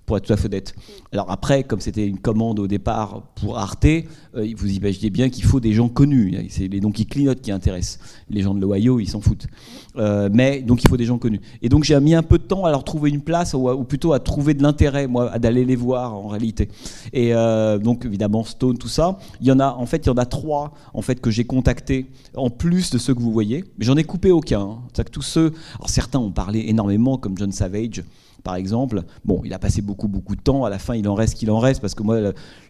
pour être tout à fait honnête. Alors après, comme c'était une commande au départ pour Arte, vous imaginez bien qu'il faut des gens connus. C'est les noms qui clignotent qui intéressent. Les gens de l'Ohio, ils s'en foutent. Mais donc il faut des gens connus. Et donc j'ai mis un peu de temps à leur trouver une place, ou plutôt à trouver de l'intérêt, moi, d'aller les voir en réalité. Et donc évidemment Stone, tout ça. Il y en a 3 en fait que j'ai contactés en plus de ceux que vous voyez. Mais j'en ai coupé aucun. Hein. C'est-à-dire que tous ceux, alors certains ont parlé énormément, comme John Savage, par exemple. Bon, il a passé beaucoup de temps. À la fin, il en reste qu'il en reste, parce que moi,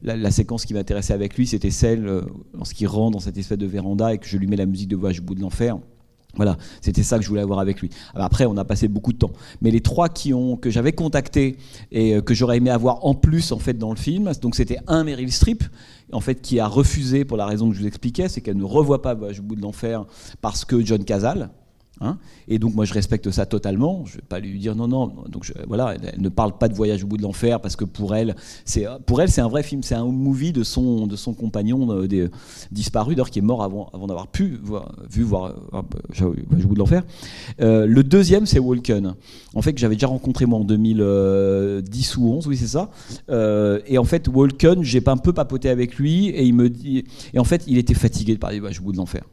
la séquence qui m'intéressait avec lui, c'était celle lorsqu'il rentre dans cette espèce de véranda et que je lui mets la musique de Voyage au bout de l'enfer. Voilà, c'était ça que je voulais avoir avec lui. Alors après, on a passé beaucoup de temps. Mais les 3 que j'avais contactés et que j'aurais aimé avoir en plus, en fait, dans le film, donc c'était Meryl Streep, en fait, qui a refusé pour la raison que je vous expliquais, c'est qu'elle ne revoit pas Voyage au bout de l'enfer parce que John Cazale. Hein, et donc moi je respecte ça totalement. Je ne vais pas lui dire non. Donc voilà, elle ne parle pas de Voyage au bout de l'enfer parce que pour elle c'est un vrai film, c'est un movie de son compagnon disparu, d'ailleurs qui est mort avant d'avoir pu voir Voyage au bout de l'enfer. Le deuxième, c'est Walken, en fait, que j'avais déjà rencontré moi en 2010 ou 11, oui c'est ça. Et en fait Walken, j'ai un peu papoté avec lui et il me dit, et en fait il était fatigué de parler de Voyage au bout de l'enfer.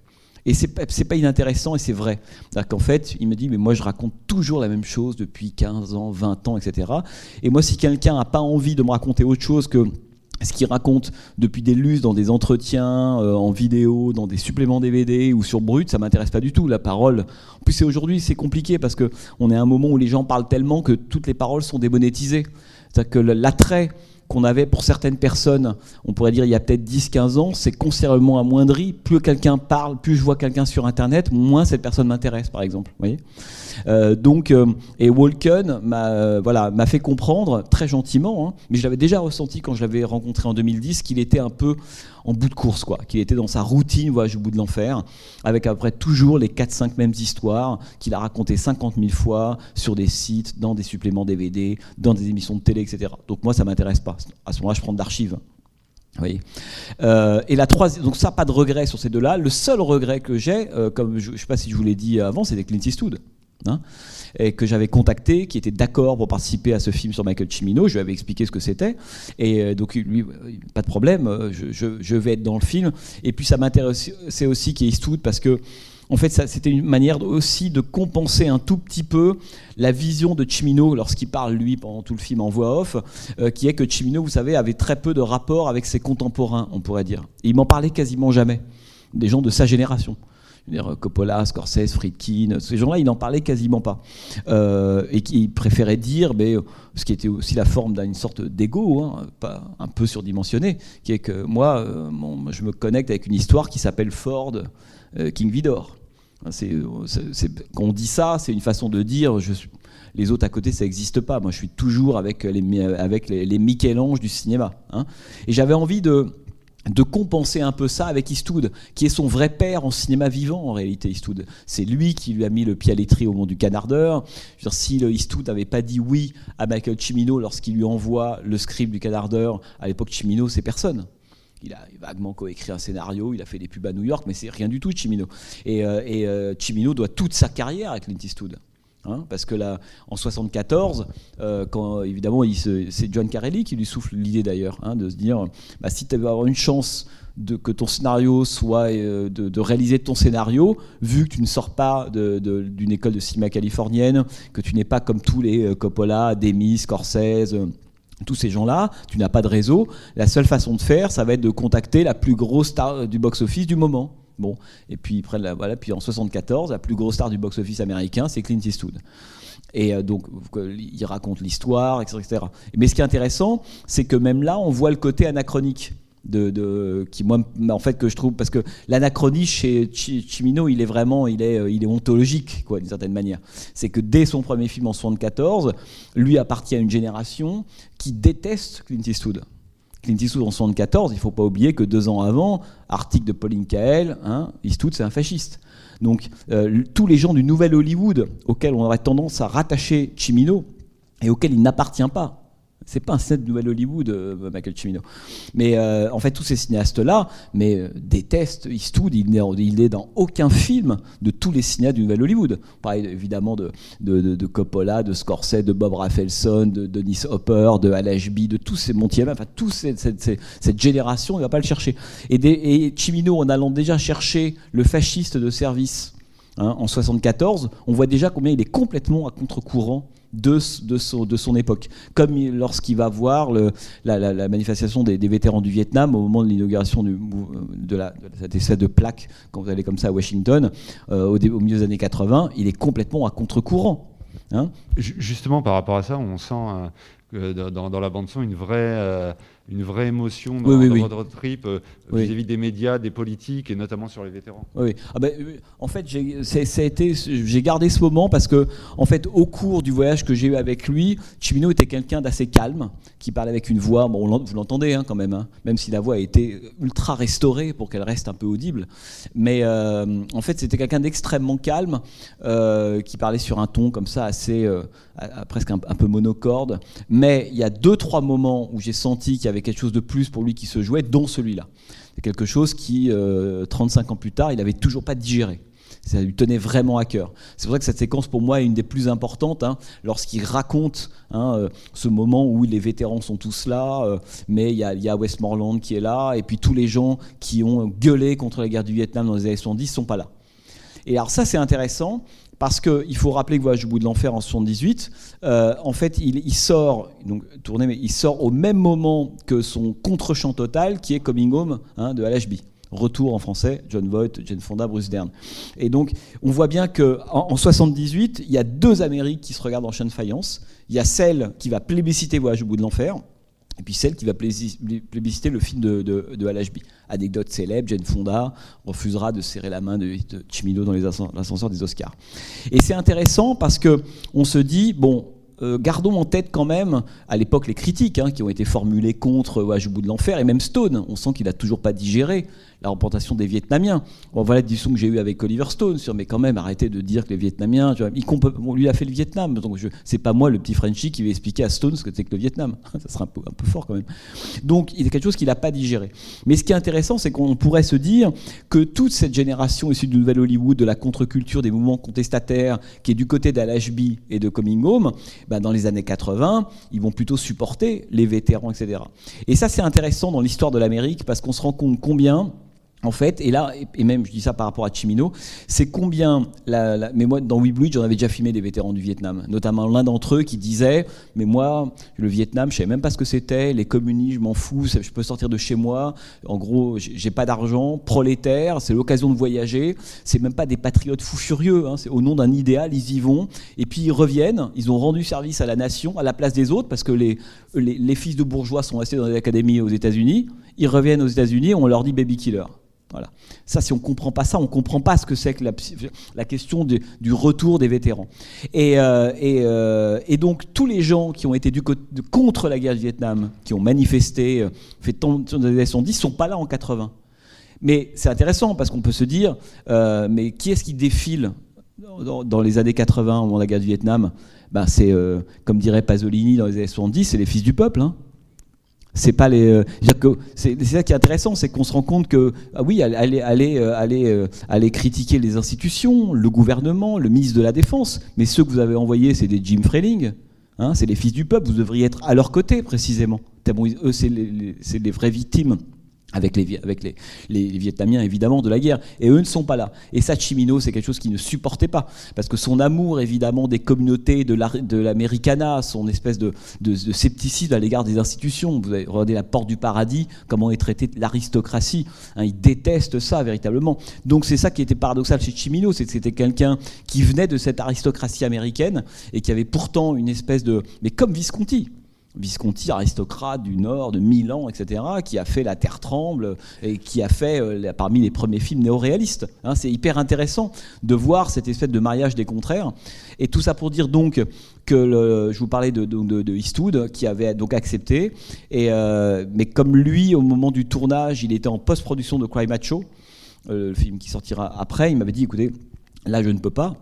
Et c'est pas inintéressant, et c'est vrai. C'est-à-dire qu'en fait, il me dit, mais moi je raconte toujours la même chose depuis 15 ans, 20 ans, etc. Et moi, si quelqu'un n'a pas envie de me raconter autre chose que ce qu'il raconte depuis des lustres, dans des entretiens, en vidéo, dans des suppléments DVD ou sur Brut, ça m'intéresse pas du tout. La parole, en plus aujourd'hui c'est compliqué parce qu'on est à un moment où les gens parlent tellement que toutes les paroles sont démonétisées. C'est-à-dire que l'attrait qu'on avait pour certaines personnes, on pourrait dire il y a peut-être 10-15 ans, c'est considérablement amoindri. Plus quelqu'un parle, plus je vois quelqu'un sur Internet, moins cette personne m'intéresse, par exemple. Vous voyez, et Walken m'a fait comprendre, très gentiment, hein, mais je l'avais déjà ressenti quand je l'avais rencontré en 2010, qu'il était un peu en bout de course, quoi, qu'il était dans sa routine Voyage au bout de l'enfer, avec après toujours les 4-5 mêmes histoires qu'il a racontées 50 000 fois sur des sites, dans des suppléments DVD, dans des émissions de télé, etc. Donc moi, ça ne m'intéresse pas. À ce moment-là, je prends de l'archive. Vous voyez. Et la troisième, donc ça, pas de regret sur ces deux-là. Le seul regret que j'ai, comme je ne sais pas si je vous l'ai dit avant, c'était Clint Eastwood. Hein, et que j'avais contacté, qui était d'accord pour participer à ce film sur Michael Cimino. Je lui avais expliqué ce que c'était, et donc lui, pas de problème, je vais être dans le film. Et puis ça m'intéressait aussi qu'il y ait Eastwood, parce que en fait c'était une manière aussi de compenser un tout petit peu la vision de Cimino lorsqu'il parle lui pendant tout le film en voix off, qui est que Cimino, vous savez, avait très peu de rapport avec ses contemporains, on pourrait dire. Et il m'en parlait quasiment jamais. des gens de sa génération. Je veux dire, Coppola, Scorsese, Friedkin, ces gens-là, ils n'en parlaient quasiment pas. Et qui préféraient dire, ce qui était aussi la forme d'une sorte d'ego, hein, pas un peu surdimensionné, qui est que moi, je me connecte avec une histoire qui s'appelle Ford, King Vidor. Quand on dit ça, c'est une façon de dire, les autres à côté, ça n'existe pas. Moi, je suis toujours avec les Michel-Ange du cinéma. Hein. Et j'avais envie de compenser un peu ça avec Eastwood, qui est son vrai père en cinéma vivant, en réalité, Eastwood. C'est lui qui lui a mis le pied à l'étrier au monde du Canardeur. Je veux dire, si Eastwood n'avait pas dit oui à Michael Cimino lorsqu'il lui envoie le script du Canardeur, à l'époque, Cimino, c'est personne. Il a vaguement coécrit un scénario, il a fait des pubs à New York, mais c'est rien du tout, Cimino. Et Cimino doit toute sa carrière à Clint Eastwood. Hein, parce que là, en 1974, quand évidemment c'est John Carelli qui lui souffle l'idée d'ailleurs, hein, de se dire si tu veux avoir une chance que ton scénario soit de réaliser ton scénario, vu que tu ne sors pas d'une école de cinéma californienne, que tu n'es pas comme tous les Coppola, Demy, Scorsese, tous ces gens-là, tu n'as pas de réseau, la seule façon de faire, ça va être de contacter la plus grosse star du box-office du moment. Bon, et puis puis en 1974, la plus grosse star du box-office américain, c'est Clint Eastwood. Et donc, il raconte l'histoire, etc. Mais ce qui est intéressant, c'est que même là, on voit le côté anachronique qui moi, en fait, que je trouve, parce que l'anachronie chez Cimino, il est ontologique, quoi, d'une certaine manière. C'est que dès son premier film en 1974, lui appartient à une génération qui déteste Clint Eastwood. Clint Eastwood en 1974, il ne faut pas oublier que 2 ans avant, article de Pauline Kael, hein, Eastwood c'est un fasciste. Donc tous les gens du nouvel Hollywood auxquels on aurait tendance à rattacher Cimino et auxquels il n'appartient pas. C'est pas un cinéaste de Nouvelle Hollywood, Michael Cimino. Mais en fait, tous ces cinéastes-là détestent Eastwood. Il n'est dans aucun film de tous les cinéastes du Nouvel Hollywood. On parle évidemment de Coppola, de Scorsese, de Bob Rafelson, de Dennis Hopper, de Al Ashby, de tous ces Montiel, enfin toute cette génération, il ne va pas le chercher. Et Cimino, en allant déjà chercher le fasciste de service, hein, en 1974, on voit déjà combien il est complètement à contre-courant de son époque. Comme lorsqu'il va voir la manifestation des vétérans du Vietnam au moment de l'inauguration de cette espèce de plaque, quand vous allez comme ça à Washington, au milieu des années 80, il est complètement à contre-courant. Hein. Justement, par rapport à ça, on sent que dans la bande-son une vraie émotion dans votre trip vis-à-vis des médias, des politiques et notamment sur les vétérans. Oui. En fait, j'ai gardé ce moment parce que, en fait, au cours du voyage que j'ai eu avec lui, Cimino était quelqu'un d'assez calme, qui parlait avec une voix, vous l'entendez hein, quand même, même si la voix a été ultra restaurée pour qu'elle reste un peu audible. Mais en fait, c'était quelqu'un d'extrêmement calme, qui parlait sur un ton comme ça assez presque un peu monocorde. Mais il y a 2-3 moments où j'ai senti qu'il y avait quelque chose de plus pour lui qui se jouait, dont celui-là. C'est quelque chose qui, 35 ans plus tard, il n'avait toujours pas digéré. Ça lui tenait vraiment à cœur. C'est pour ça que cette séquence, pour moi, est une des plus importantes, hein, lorsqu'il raconte ce moment où les vétérans sont tous là, mais il y a Westmoreland qui est là, et puis tous les gens qui ont gueulé contre la guerre du Vietnam dans les années 70 ne sont pas là. Et alors ça, c'est intéressant, parce qu'il faut rappeler que Voyage au bout de l'enfer en 78, en fait, il sort au même moment que son contre-champ total, qui est Coming Home de Al Ashby. Retour en français, John Voight, Jane Fonda, Bruce Dern. Et donc, on voit bien qu'en 78, il y a 2 Amériques qui se regardent en chien de faïence. Il y a celle qui va plébisciter Voyage au bout de l'enfer, et puis celle qui va plébisciter le film de Al Ashby. Anecdote célèbre, Jane Fonda refusera de serrer la main de Cimino dans l'ascenseur des Oscars. Et c'est intéressant parce qu'on se dit, gardons en tête quand même, à l'époque, les critiques qui ont été formulées contre Voyage au bout de l'enfer, et même Stone, on sent qu'il n'a toujours pas digéré la représentation des Vietnamiens. Voilà la discussion que j'ai eue avec Oliver Stone sur, mais quand même, arrêtez de dire que les Vietnamiens, lui a fait le Vietnam, donc c'est pas moi, le petit Frenchie, qui vais expliquer à Stone ce que c'est que le Vietnam. Ça sera un peu fort quand même. Donc, il y a quelque chose qu'il n'a pas digéré. Mais ce qui est intéressant, c'est qu'on pourrait se dire que toute cette génération issue du Nouvel Hollywood, de la contre-culture, des mouvements contestataires, qui est du côté d'Al Ashby et de Coming Home, dans les années 80, ils vont plutôt supporter les vétérans, etc. Et ça, c'est intéressant dans l'histoire de l'Amérique, parce qu'on se rend compte combien, en fait, et là, et même je dis ça par rapport à Cimino, c'est combien, mais moi dans We Bleed, j'en avais déjà filmé des vétérans du Vietnam, notamment l'un d'entre eux qui disait, mais moi, le Vietnam, je savais même pas ce que c'était, les communistes, je m'en fous, je peux sortir de chez moi, en gros, j'ai pas d'argent, prolétaire, c'est l'occasion de voyager, c'est même pas des patriotes fous furieux, hein, c'est au nom d'un idéal, ils y vont, et puis ils reviennent, ils ont rendu service à la nation, à la place des autres, parce que les fils de bourgeois sont restés dans des académies aux États-Unis, ils reviennent aux États-Unis, on leur dit baby killer. Voilà. Ça, si on ne comprend pas ça, on ne comprend pas ce que c'est que la question du retour des vétérans. Et donc, tous les gens qui ont été contre la guerre du Vietnam, qui ont manifesté, fait tant dans les années 70, ne sont pas là en 80. Mais c'est intéressant parce qu'on peut se dire, mais qui est-ce qui défile dans les années 80 au moment de la guerre du Vietnam? C'est, comme dirait Pasolini dans les années 70, c'est les fils du peuple, hein. C'est pas c'est ça qui est intéressant, c'est qu'on se rend compte que oui, aller critiquer les institutions, le gouvernement, le ministre de la Défense, mais ceux que vous avez envoyés, c'est des Jim Freling, hein, c'est les fils du peuple. Vous devriez être à leur côté précisément. Eux, c'est les vraies victimes. Avec les Vietnamiens, évidemment, de la guerre. Et eux ne sont pas là. Et ça, Cimino, c'est quelque chose qu'il ne supportait pas. Parce que son amour, évidemment, des communautés, de l'Americana, son espèce de scepticisme à l'égard des institutions. Vous avez regardé La Porte du Paradis, comment est traitée l'aristocratie. Hein, il déteste ça, véritablement. Donc c'est ça qui était paradoxal chez Cimino, c'est que c'était quelqu'un qui venait de cette aristocratie américaine et qui avait pourtant une espèce de... Mais comme Visconti, aristocrate du Nord, de Milan, etc., qui a fait La Terre tremble et qui a fait parmi les premiers films néo-réalistes. Hein, c'est hyper intéressant de voir cette espèce de mariage des contraires. Et tout ça pour dire donc que je vous parlais de Eastwood, qui avait donc accepté. Mais comme lui, au moment du tournage, il était en post-production de Cry Macho, le film qui sortira après, il m'avait dit, écoutez, là je ne peux pas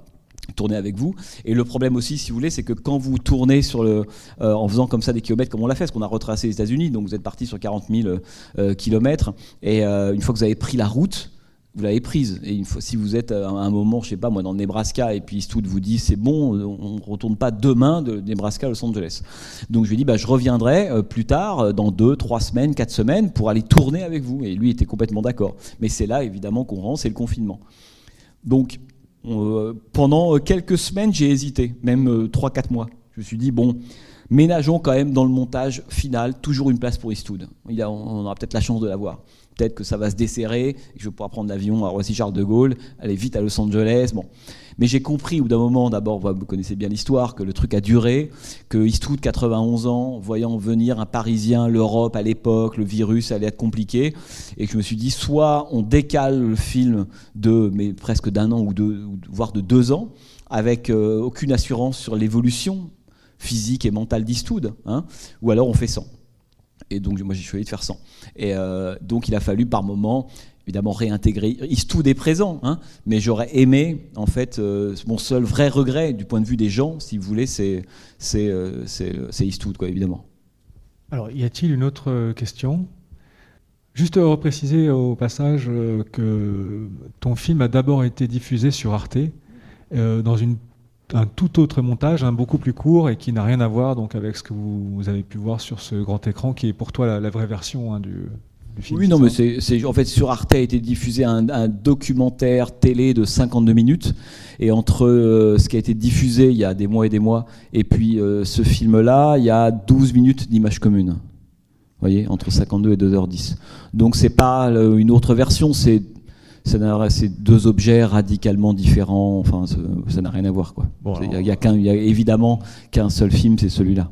tourner avec vous. Et le problème aussi, si vous voulez, c'est que quand vous tournez en faisant comme ça des kilomètres, comme on l'a fait, parce qu'on a retracé les États-Unis, donc vous êtes parti sur 40 000 kilomètres, et une fois que vous avez pris la route, vous l'avez prise. Et si vous êtes à un moment, je sais pas moi, dans le Nebraska, et puis Eastwood vous dit c'est bon, on ne retourne pas demain de Nebraska à Los Angeles. Donc je lui ai dit je reviendrai plus tard, dans 2, 3 semaines, 4 semaines, pour aller tourner avec vous. Et lui était complètement d'accord. Mais c'est là évidemment qu'on rentre, c'est le confinement. Donc pendant quelques semaines, j'ai hésité, même 3-4 mois. Je me suis dit, ménageons quand même dans le montage final toujours une place pour Eastwood. On aura peut-être la chance de l'avoir. Peut-être que ça va se desserrer, et que je vais pouvoir prendre l'avion à Roissy-Charles de Gaulle, aller vite à Los Angeles. Bon. Mais j'ai compris au bout d'un moment, d'abord, vous connaissez bien l'histoire, que le truc a duré, que Eastwood, 91 ans, voyant venir un Parisien, l'Europe à l'époque, le virus allait être compliqué, et que je me suis dit, soit on décale le film mais presque d'1 an ou voire de 2 ans, avec aucune assurance sur l'évolution physique et mentale d'Eastwood, hein, ou alors on fait 100. Et donc moi j'ai choisi de faire 100. Et donc il a fallu par moment évidemment réintégrer. Eastwood est présent, hein, mais j'aurais aimé, en fait, mon seul vrai regret du point de vue des gens, si vous voulez, c'est Eastwood, quoi, évidemment. Alors, y a-t-il une autre question ? Juste repréciser au passage que ton film a d'abord été diffusé sur Arte, dans un tout autre montage, beaucoup plus court et qui n'a rien à voir donc, avec ce que vous avez pu voir sur ce grand écran, qui est pour toi la vraie version du film. Oui, non, mais en fait, sur Arte a été diffusé un documentaire télé de 52 minutes. Et entre ce qui a été diffusé il y a des mois et des mois et puis ce film-là, il y a 12 minutes d'image commune. Vous voyez, entre 52 et 2h10. Donc, c'est pas une autre version, c'est 2 objets radicalement différents. Enfin, ça n'a rien à voir, quoi. Bon, il y a évidemment qu'un seul film, c'est celui-là.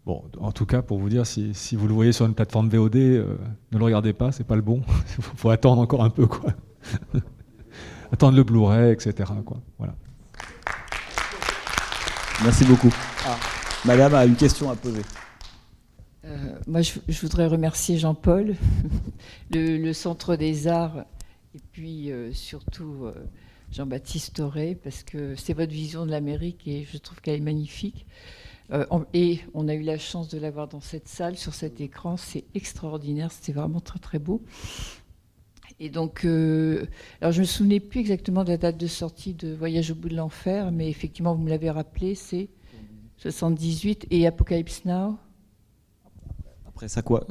Bon, en tout cas, pour vous dire, si vous le voyez sur une plateforme VOD, ne le regardez pas, c'est pas le bon. Il faut attendre encore un peu, quoi. Attendre le Blu-ray, etc., quoi. Voilà. Merci beaucoup. Madame a une question à poser. Moi, je voudrais remercier Jean-Paul, le Centre des Arts, et puis surtout Jean-Baptiste Toré, parce que c'est votre vision de l'Amérique et je trouve qu'elle est magnifique. Et on a eu la chance de l'avoir dans cette salle, sur cet écran. C'est extraordinaire, c'était vraiment très très beau. Et donc, alors je ne me souvenais plus exactement de la date de sortie de Voyage au bout de l'enfer, mais effectivement, vous me l'avez rappelé, c'est 78 et Apocalypse Now. Après ça, quoi ?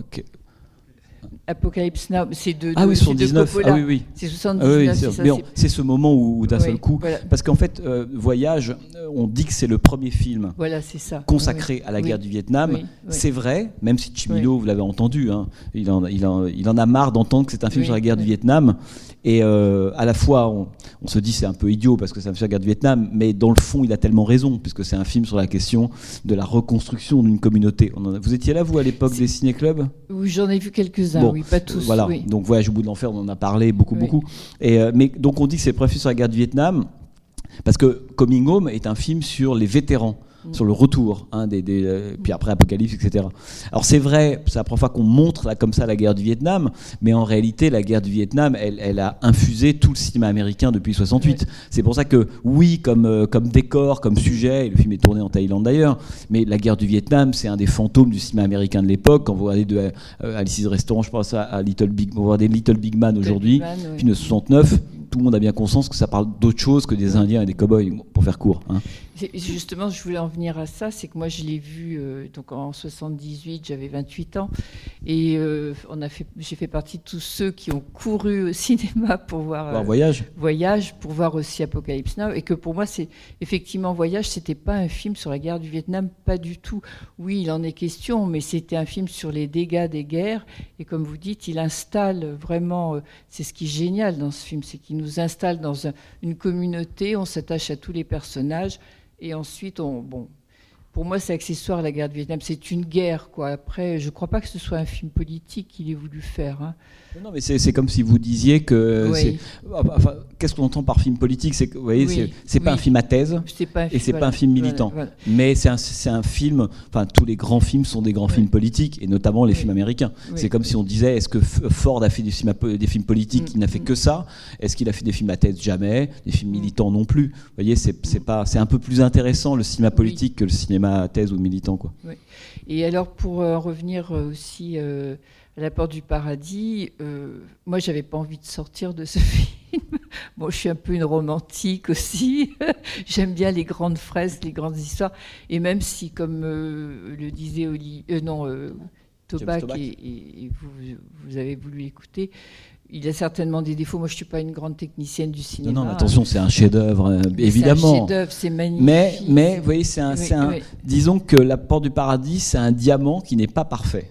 Apocalypse Now, c'est de Ah oui, c'est de 79. Coppola. Ah oui, oui. C'est Ah 79, oui, c'est ça. mais c'est ce moment où d'un seul Oui, coup, voilà. parce qu'en fait, Voyage, on dit que c'est le premier film Voilà, c'est ça. consacré Oui. à la Oui. guerre du Vietnam. Oui, oui. C'est vrai, même si Cimino, vous l'avez entendu, hein, il en a marre d'entendre que c'est un film Oui, sur la guerre oui. du Vietnam. Et à la fois, on se dit c'est un peu idiot parce que c'est un film sur la guerre du Vietnam, mais dans le fond, il a tellement raison, puisque c'est un film sur la question de la reconstruction d'une communauté. Vous étiez là, vous, à l'époque des ciné-clubs ? Oui, j'en ai vu quelques-uns, Bon, oui, pas tous. Voilà, Oui. donc Voyage au bout de l'enfer, on en a parlé beaucoup. Et, mais donc on dit que c'est le premier film sur la guerre du Vietnam, parce que Coming Home est un film sur les vétérans, sur le retour, hein, puis après Apocalypse, etc. Alors c'est vrai, c'est la première fois qu'on montre là, comme ça la guerre du Vietnam, mais en réalité la guerre du Vietnam, elle a infusé tout le cinéma américain depuis 68. C'est pour ça que oui, comme décor, comme sujet, et le film est tourné en Thaïlande d'ailleurs, mais la guerre du Vietnam, c'est un des fantômes du cinéma américain de l'époque. Quand vous regardez de Alice's Restaurant, je pense à Little Big, vous regardez Little Big Man aujourd'hui, film de 69. Tout le monde a bien conscience que ça parle d'autre chose que des Indiens et des cow-boys, pour faire court. Hein. Justement, je voulais en venir à ça, c'est que moi je l'ai vu donc en 78, j'avais 28 ans, et j'ai fait partie de tous ceux qui ont couru au cinéma pour voir Voyage, pour voir aussi Apocalypse Now, et que pour moi, c'est effectivement Voyage, c'était pas un film sur la guerre du Vietnam, pas du tout. Oui, il en est question, mais c'était un film sur les dégâts des guerres, et comme vous dites, il installe vraiment, c'est ce qui est génial dans ce film, c'est qu'il nous installe dans une communauté, on s'attache à tous les personnages. Et ensuite, pour moi, c'est accessoire, la guerre du Vietnam. C'est une guerre, quoi. Après, je ne crois pas que ce soit un film politique qu'il ait voulu faire. Hein. Non, mais c'est comme si vous disiez que... Oui. Enfin, qu'est-ce qu'on entend par film politique ? C'est que, vous voyez, c'est pas un film à thèse, et c'est pas un film militant. Voilà. Mais c'est un film... Enfin, tous les grands films sont des grands films politiques, et notamment les films américains. C'est comme si on disait, est-ce que Ford a fait des films politiques ? Il n'a fait que ça. Est-ce qu'il a fait des films à thèse ? Jamais. Des films militants non plus. Vous voyez, c'est un peu plus intéressant, le cinéma politique, que le cinéma à thèse ou militant, quoi. Oui. Et alors, pour revenir aussi... à la porte du paradis, moi, j'avais pas envie de sortir de ce film. Bon, je suis un peu une romantique aussi. J'aime bien les grandes fresques, les grandes histoires. Et même si, comme le disait Tobac, et vous avez voulu écouter, il a certainement des défauts. Moi, je ne suis pas une grande technicienne du cinéma. Non, attention, c'est un chef-d'œuvre, évidemment. C'est un chef-d'œuvre, c'est magnifique. Mais vous voyez, disons que La Porte du Paradis, c'est un diamant qui n'est pas parfait.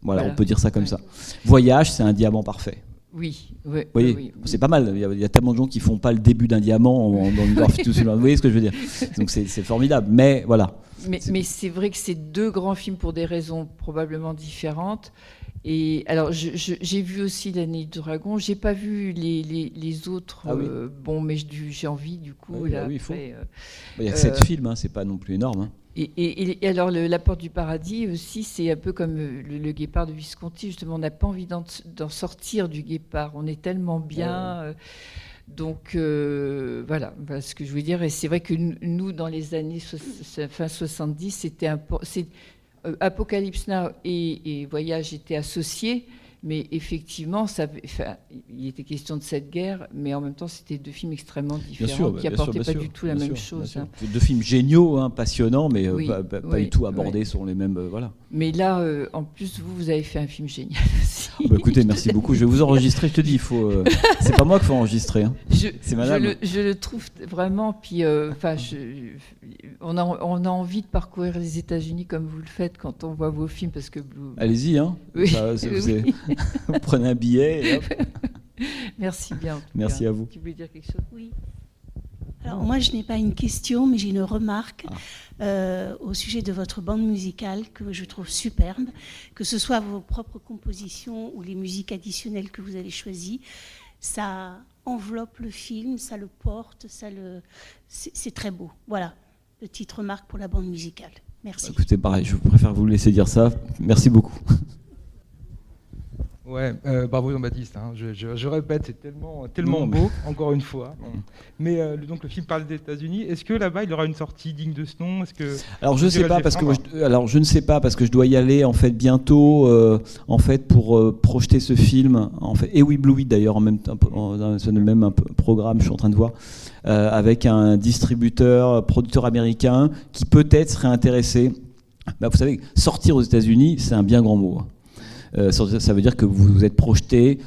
Voilà, on peut dire ça comme ça. Voyage, c'est un diamant parfait. Oui. Vous voyez, c'est pas mal. Il y a tellement de gens qui font pas le début d'un diamant dans une graphie tout seul. Vous voyez ce que je veux dire ? Donc c'est formidable. Mais voilà. Mais c'est vrai que c'est deux grands films pour des raisons probablement différentes. Et alors, j'ai vu aussi La Nuit du Dragon. J'ai pas vu les autres. Ah oui. Mais j'ai envie du coup. Oui, là, il faut. après, il y a que 7 films, hein, c'est pas non plus énorme. Hein. Et alors, La Porte du Paradis aussi, c'est un peu comme le Guépard de Visconti. Justement, on n'a pas envie d'en sortir du Guépard. On est tellement bien. Donc, voilà ce que je veux dire. Et c'est vrai que nous, dans les années fin 70, c'était Apocalypse Now et Voyage étaient associés. Mais effectivement, il était question de cette guerre, mais en même temps, c'était deux films extrêmement différents qui n'apportaient pas du tout la même chose. Hein. Deux films géniaux, hein, passionnants, mais pas du tout abordés sur les mêmes... voilà. Mais là, en plus, vous avez fait un film génial aussi. Écoutez, merci beaucoup. Je vais vous enregistrer, je te dis. C'est pas moi qu'il faut enregistrer. Hein. C'est madame. Je le trouve vraiment... Puis, on a envie de parcourir les États-Unis comme vous le faites quand on voit vos films, parce que... Allez-y, hein. Oui. Vous prenez un billet et hop. Merci bien. Merci à vous. Tu voulais dire quelque chose ? Oui. Alors moi, je n'ai pas une question, mais j'ai une remarque au sujet de votre bande musicale que je trouve superbe, que ce soit vos propres compositions ou les musiques additionnelles que vous avez choisies. Ça enveloppe le film, ça le porte, c'est très beau. Voilà, petite remarque pour la bande musicale. Merci. Écoutez, pareil, je préfère vous laisser dire ça. Merci beaucoup. Ouais, bravo Jean-Baptiste. Hein. Je répète, c'est tellement beau, encore une fois. Mais donc le film parle des États-Unis. Est-ce que là-bas il y aura une sortie digne de ce nom ? Alors je ne sais pas parce que je dois y aller en fait bientôt pour projeter ce film et oui Blue Weed d'ailleurs en même temps dans le même programme je suis en train de voir avec un producteur américain qui peut-être serait intéressé. Vous savez, sortir aux États-Unis c'est un bien grand mot. Ça veut dire que vous vous êtes projeté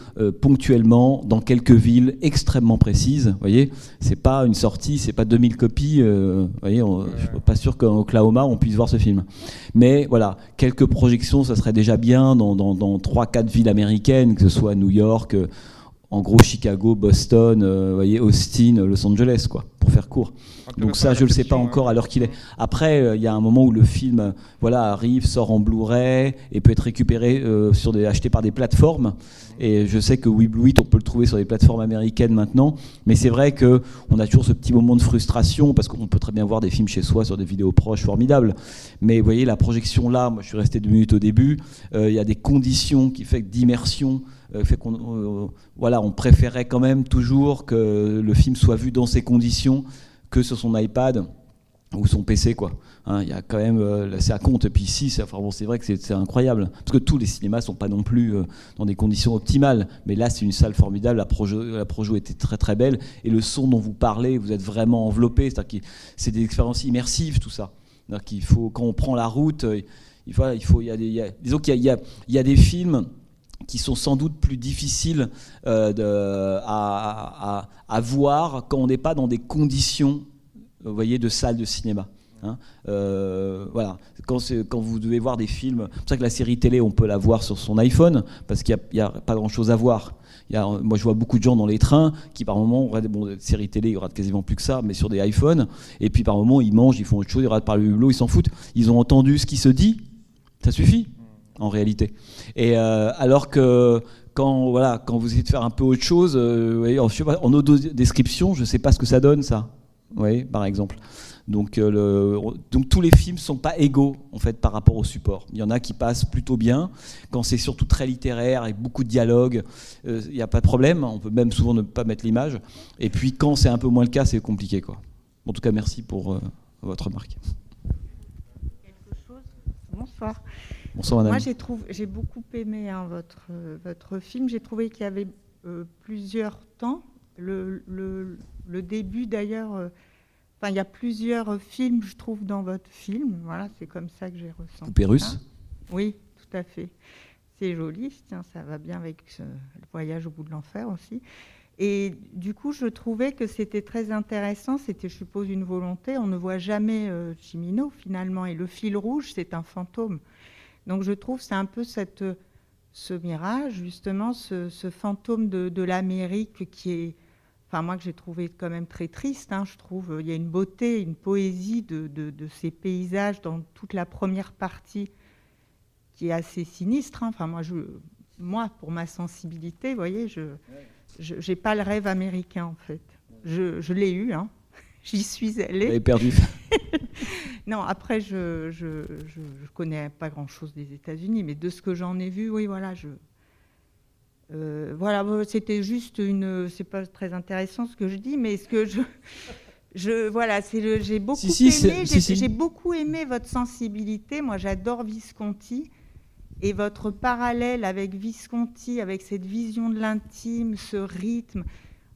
ponctuellement dans quelques villes extrêmement précises. Vous voyez, c'est pas une sortie, c'est pas 2000 copies. Vous voyez, je suis pas sûr qu'en Oklahoma on puisse voir ce film. Mais voilà, quelques projections, ça serait déjà bien dans 3-4 villes américaines, que ce soit New York, en gros Chicago, Boston, vous voyez, Austin, Los Angeles, quoi, pour faire court. Donc ça, je ne le sais pas encore à l'heure qu'il est. Après, il y a un moment où le film arrive, sort en Blu-ray et peut être récupéré, acheté par des plateformes. Et je sais que Weebluit, on peut le trouver sur des plateformes américaines maintenant. Mais c'est vrai qu'on a toujours ce petit moment de frustration parce qu'on peut très bien voir des films chez soi sur des vidéos proches formidables. Mais vous voyez, la projection là, moi je suis resté 2 minutes au début, il y a des conditions qui fait d'immersion. Fait qu'on on préférait quand même toujours que le film soit vu dans ces conditions que sur son iPad ou son PC, quoi. Il y a quand même, ça compte. Et puis ici, c'est vrai que c'est incroyable, parce que tous les cinémas sont pas non plus dans des conditions optimales. Mais là, c'est une salle formidable. La projo était très très belle, et le son dont vous parlez, vous êtes vraiment enveloppé. C'est-à-dire que c'est des expériences immersives, tout ça. C'est-à-dire qu'il faut, quand on prend la route, disons qu'il y a des films qui sont sans doute plus difficiles à voir quand on n'est pas dans des conditions, vous voyez, de salle de cinéma. Voilà. Quand vous devez voir des films, c'est pour ça que la série télé, on peut la voir sur son iPhone, parce qu'il n'y a pas grand-chose à voir. Moi, je vois beaucoup de gens dans les trains qui, par moment, série télé, ils regardent quasiment plus que ça, mais sur des iPhones, et puis par moment, ils mangent, ils font autre chose, ils regardent par le hublot, ils s'en foutent. Ils ont entendu ce qui se dit, ça suffit, en réalité. Et alors que quand vous essayez de faire un peu autre chose, en audio-description, je ne sais pas ce que ça donne, ça. Oui, par exemple. Donc tous les films ne sont pas égaux en fait par rapport au support. Il y en a qui passent plutôt bien. Quand c'est surtout très littéraire et beaucoup de dialogue, il n'y a pas de problème. On peut même souvent ne pas mettre l'image. Et puis quand c'est un peu moins le cas, c'est compliqué, quoi. En tout cas, merci pour votre remarque. Quelque chose. Bonsoir. Bonsoir, madame. Moi, j'ai beaucoup aimé votre film. J'ai trouvé qu'il y avait plusieurs temps. Le début, d'ailleurs... il y a plusieurs films, je trouve, dans votre film. Voilà, c'est comme ça que j'ai ressenti. Poupée russe ? Oui, tout à fait. C'est joli, ça va bien avec le voyage au bout de l'enfer aussi. Et du coup, je trouvais que c'était très intéressant. C'était, je suppose, une volonté. On ne voit jamais Cimino, finalement. Et le fil rouge, c'est un fantôme. Donc, je trouve que c'est un peu ce mirage, justement, ce fantôme de l'Amérique qui est... moi, que j'ai trouvé quand même très triste. Je trouve il y a une beauté, une poésie de ces paysages dans toute la première partie qui est assez sinistre. Moi, pour ma sensibilité, vous voyez, je n'ai pas le rêve américain, en fait. Je l'ai eu, j'y suis allée. Vous l'avez perdu. Non, après, je connais pas grand-chose des États-Unis, mais de ce que j'en ai vu, oui, voilà, voilà, c'était juste c'est pas très intéressant ce que je dis, mais ce que voilà, j'ai beaucoup aimé. J'ai beaucoup aimé votre sensibilité. Moi, j'adore Visconti et votre parallèle avec Visconti, avec cette vision de l'intime, ce rythme,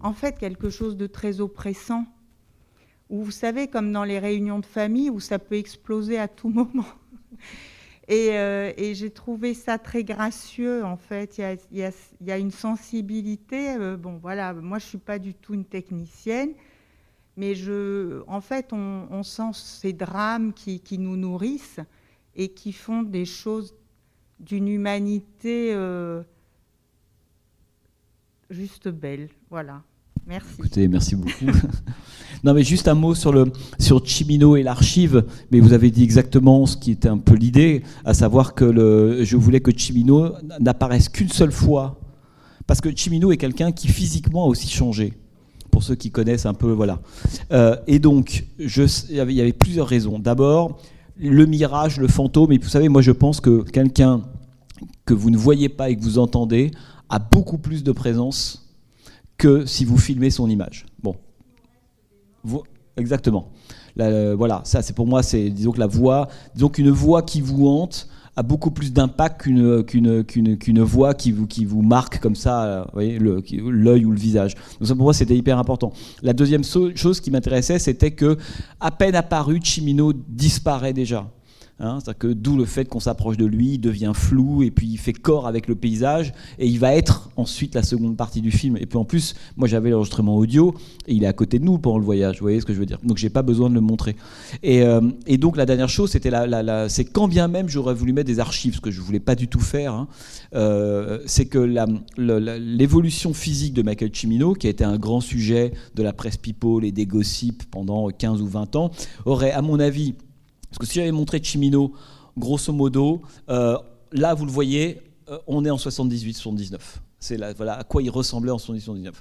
en fait, quelque chose de très oppressant. Où vous savez, comme dans les réunions de famille, où ça peut exploser à tout moment. Et j'ai trouvé ça très gracieux, en fait. Il y a une sensibilité. Voilà, moi, je ne suis pas du tout une technicienne, mais en fait, on sent ces drames qui nous nourrissent et qui font des choses d'une humanité juste belle. Voilà. Merci. Écoutez, merci beaucoup. Non, mais juste un mot sur Cimino et l'archive. Mais vous avez dit exactement ce qui était un peu l'idée, à savoir que je voulais que Cimino n'apparaisse qu'une seule fois, parce que Cimino est quelqu'un qui physiquement a aussi changé. Pour ceux qui connaissent un peu, voilà. Et donc, il y avait plusieurs raisons. D'abord, le mirage, le fantôme. Et vous savez, moi, je pense que quelqu'un que vous ne voyez pas et que vous entendez a beaucoup plus de présence que si vous filmez son image. Bon, exactement. Voilà, ça c'est pour moi, disons que la voix, disons qu'une voix qui vous hante a beaucoup plus d'impact qu'une voix qui vous marque comme ça, vous voyez, l'œil ou le visage. Donc ça pour moi c'était hyper important. La deuxième chose qui m'intéressait, c'était que à peine apparu, Cimino disparaît déjà. C'est-à-dire que d'où le fait qu'on s'approche de lui, il devient flou et puis il fait corps avec le paysage et il va être ensuite la seconde partie du film. Et puis en plus, moi j'avais l'enregistrement audio et il est à côté de nous pendant le voyage, vous voyez ce que je veux dire. Donc j'ai pas besoin de le montrer. Et donc la dernière chose, c'était c'est quand bien même j'aurais voulu mettre des archives, ce que je voulais pas du tout faire, c'est que l'évolution physique de Michael Cimino, qui a été un grand sujet de la presse people et des gossips pendant 15 ou 20 ans, aurait, à mon avis, parce que si j'avais montré Cimino, grosso modo, là, vous le voyez, on est en 78-79. C'est voilà à quoi il ressemblait en 78-79.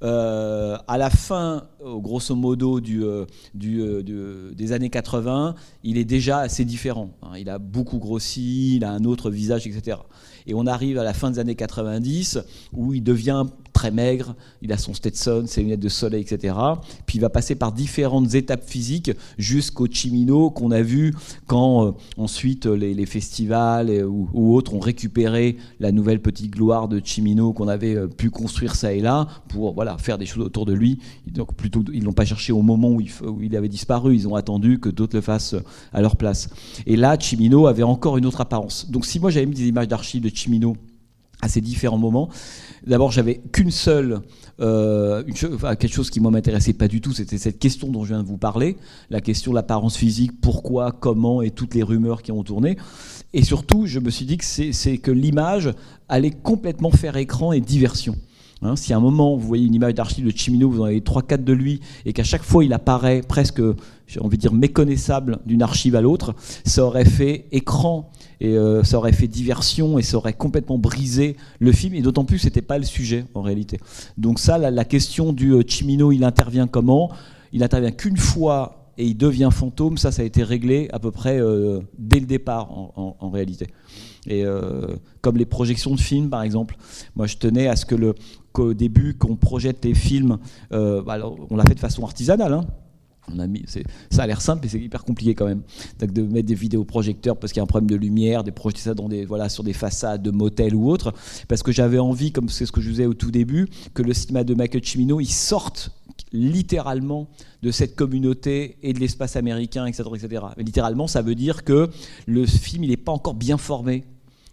À la fin, grosso modo, des années 80, il est déjà assez différent. Il a beaucoup grossi, il a un autre visage, etc. Et on arrive à la fin des années 90, où il devient très maigre, il a son Stetson, ses lunettes de soleil, etc. Puis il va passer par différentes étapes physiques jusqu'au Cimino qu'on a vu quand ensuite les festivals ou autres ont récupéré la nouvelle petite gloire de Cimino qu'on avait pu construire ça et là pour faire des choses autour de lui. Donc plutôt, ils l'ont pas cherché au moment où il avait disparu, ils ont attendu que d'autres le fassent à leur place. Et là, Cimino avait encore une autre apparence. Donc si moi j'avais mis des images d'archives de Cimino à ces différents moments, d'abord j'avais qu'une seule quelque chose qui ne m'intéressait pas du tout, c'était cette question dont je viens de vous parler, la question de l'apparence physique, pourquoi, comment et toutes les rumeurs qui ont tourné. Et surtout, je me suis dit que c'est que l'image allait complètement faire écran et diversion. Si à un moment vous voyez une image d'archive de Cimino, vous en avez 3-4 de lui, et qu'à chaque fois il apparaît presque, j'ai envie de dire, méconnaissable d'une archive à l'autre, ça aurait fait écran et ça aurait fait diversion et ça aurait complètement brisé le film, et d'autant plus que c'était pas le sujet en réalité. Donc ça, la question du Cimino, il intervient comment ? Il intervient qu'une fois et il devient fantôme, ça a été réglé à peu près dès le départ en réalité. Et comme les projections de films par exemple, moi je tenais à ce qu'au début qu'on projette les films, alors, on l'a fait de façon artisanale, ça a l'air simple mais c'est hyper compliqué quand même, donc de mettre des vidéoprojecteurs parce qu'il y a un problème de lumière, de projeter ça sur des façades de motels ou autres, parce que j'avais envie, comme c'est ce que je vous disais au tout début, que le cinéma de Michael Cimino il sorte littéralement de cette communauté et de l'espace américain, etc., etc. Mais littéralement, ça veut dire que le film il n'est pas encore bien formé.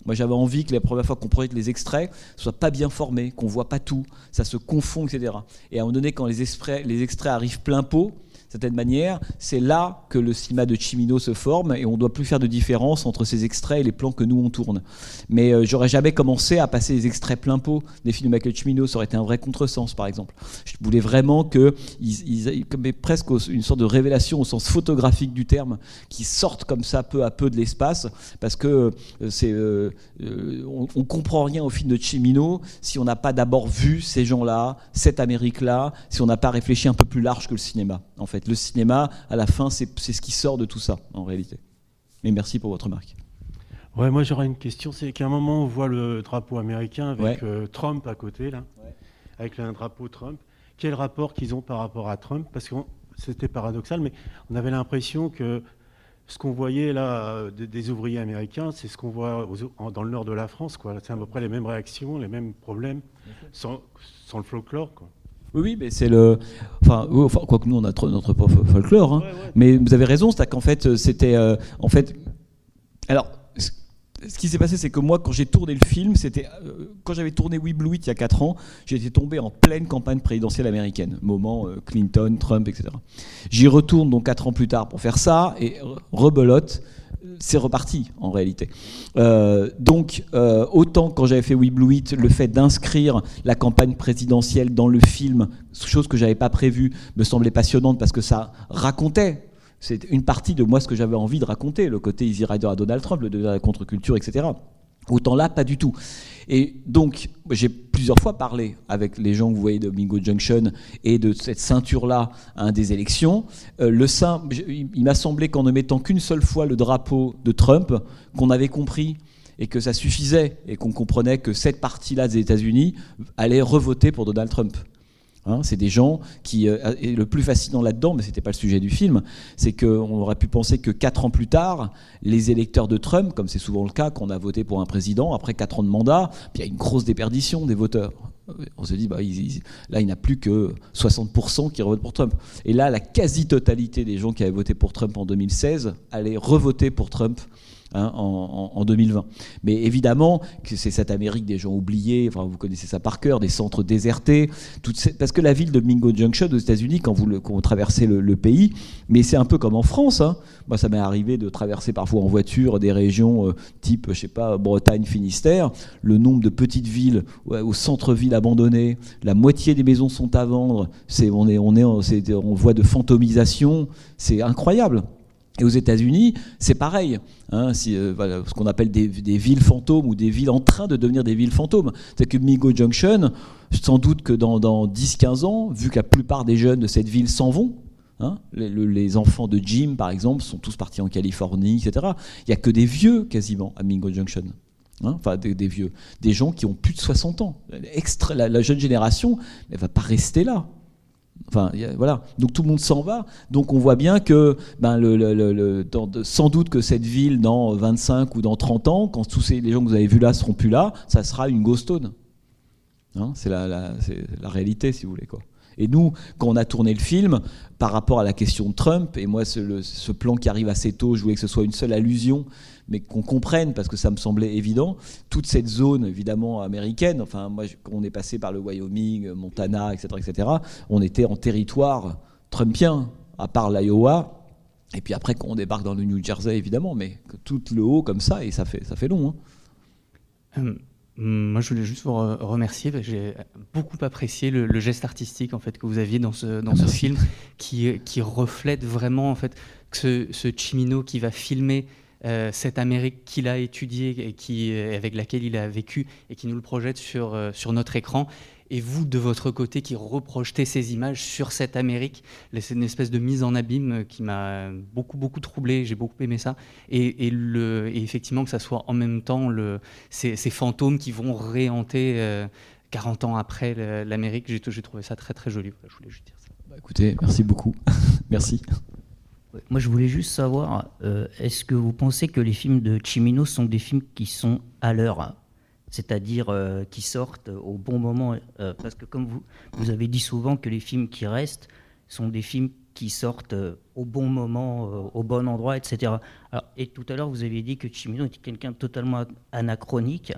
Moi, j'avais envie que la première fois qu'on projette les extraits, ce soit pas bien formé, qu'on voit pas tout, ça se confond, etc. Et à un moment donné, quand les extraits arrivent plein pot, d'une certaine manière, c'est là que le cinéma de Cimino se forme et on ne doit plus faire de différence entre ces extraits et les plans que nous on tourne. Mais j'aurais jamais commencé à passer les extraits plein pot des films de Michael Cimino, ça aurait été un vrai contresens par exemple. Je voulais vraiment qu'ils comme presque une sorte de révélation au sens photographique du terme, qui sortent comme ça peu à peu de l'espace, parce que on comprend rien au film de Cimino si on n'a pas d'abord vu ces gens-là, cette Amérique-là, si on n'a pas réfléchi un peu plus large que le cinéma en fait. Le cinéma, à la fin, c'est ce qui sort de tout ça, en réalité. Mais merci pour votre remarque. Ouais, moi j'aurais une question, c'est qu'à un moment on voit le drapeau américain avec Trump à côté, là, avec un drapeau Trump. Quel rapport qu'ils ont par rapport à Trump ? Parce que c'était paradoxal, mais on avait l'impression que ce qu'on voyait là des ouvriers américains, c'est ce qu'on voit dans le nord de la France, quoi. C'est à peu près les mêmes réactions, les mêmes problèmes, sans le folklore, quoi. Oui, mais c'est le. Enfin, quoique nous, on a notre propre folklore. Hein. Mais vous avez raison, c'est qu'en fait, c'était. Alors, ce qui s'est passé, c'est que moi, quand j'ai tourné le film, c'était. Quand j'avais tourné We Blew It il y a 4 ans, j'étais tombé en pleine campagne présidentielle américaine. Moment Clinton, Trump, etc. J'y retourne donc 4 ans plus tard pour faire ça, et rebelote. C'est reparti en réalité. Donc autant quand j'avais fait We Blew It, le fait d'inscrire la campagne présidentielle dans le film, chose que j'avais pas prévue, me semblait passionnante parce que ça racontait, c'est une partie de moi ce que j'avais envie de raconter, le côté Easy Rider à Donald Trump, la contre-culture, etc. Autant là, pas du tout. Et donc, j'ai plusieurs fois parlé avec les gens que vous voyez de Bingo Junction et de cette ceinture-là à des élections. Il m'a semblé qu'en ne mettant qu'une seule fois le drapeau de Trump, qu'on avait compris et que ça suffisait et qu'on comprenait que cette partie-là des États-Unis allait revoter pour Donald Trump. C'est des gens qui... et le plus fascinant là-dedans, mais ce n'était pas le sujet du film, c'est qu'on aurait pu penser que 4 ans plus tard, les électeurs de Trump, comme c'est souvent le cas quand on a voté pour un président, après 4 ans de mandat, il y a une grosse déperdition des voteurs. On se dit, là, il n'y a plus que 60% qui revotent pour Trump. Et là, la quasi-totalité des gens qui avaient voté pour Trump en 2016 allaient revoter pour Trump en 2020. Mais évidemment, que c'est cette Amérique des gens oubliés, vous connaissez ça par cœur, des centres désertés, parce que la ville de Mingo Junction aux États-Unis, quand vous traversez le pays, mais c'est un peu comme en France. Moi, ça m'est arrivé de traverser parfois en voiture des régions type, je sais pas, Bretagne, Finistère. Le nombre de petites villes au centre-ville abandonnées, la moitié des maisons sont à vendre. On voit de fantomisation, c'est incroyable. Et aux États-Unis, c'est pareil. Ce qu'on appelle des villes fantômes ou des villes en train de devenir des villes fantômes. C'est que Mingo Junction, sans doute que dans 10-15 ans, vu que la plupart des jeunes de cette ville s'en vont, les enfants de Jim, par exemple, sont tous partis en Californie, etc. Il n'y a que des vieux, quasiment, à Mingo Junction. Des vieux. Des gens qui ont plus de 60 ans. La jeune génération, elle ne va pas rester là. Voilà. Donc tout le monde s'en va. Donc on voit bien que sans doute que cette ville, dans 25 ou dans 30 ans, quand tous les gens que vous avez vus là seront plus là, ça sera une ghost town. C'est la réalité, si vous voulez, quoi. Et nous, quand on a tourné le film, par rapport à la question de Trump, et moi ce plan qui arrive assez tôt, je voulais que ce soit une seule allusion, mais qu'on comprenne, parce que ça me semblait évident, toute cette zone évidemment américaine, moi quand on est passé par le Wyoming, Montana, etc., on était en territoire trumpien, à part l'Iowa, et puis après quand on débarque dans le New Jersey évidemment, mais tout le haut comme ça, et ça fait long. Moi, je voulais juste vous remercier. J'ai beaucoup apprécié le geste artistique en fait que vous aviez dans ce film, qui reflète vraiment en fait que ce Cimino qui va filmer cette Amérique qu'il a étudiée et avec laquelle il a vécu et qui nous le projette sur notre écran. Et vous, de votre côté, qui reprojetez ces images sur cette Amérique, c'est une espèce de mise en abîme qui m'a beaucoup troublé. J'ai beaucoup aimé ça. Et effectivement, que ça soit en même temps ces fantômes qui vont réhanter 40 ans après l'Amérique. J'ai trouvé ça très très joli. Je voulais juste dire ça. Écoutez, merci beaucoup. Merci. Moi, je voulais juste savoir, est-ce que vous pensez que les films de Cimino sont des films qui sont à l'heure ? C'est-à-dire qui sortent au bon moment, parce que comme vous avez dit souvent que les films qui restent sont des films qui sortent au bon moment, au bon endroit, etc. Alors, et tout à l'heure, vous avez dit que Cimino était quelqu'un de totalement anachronique.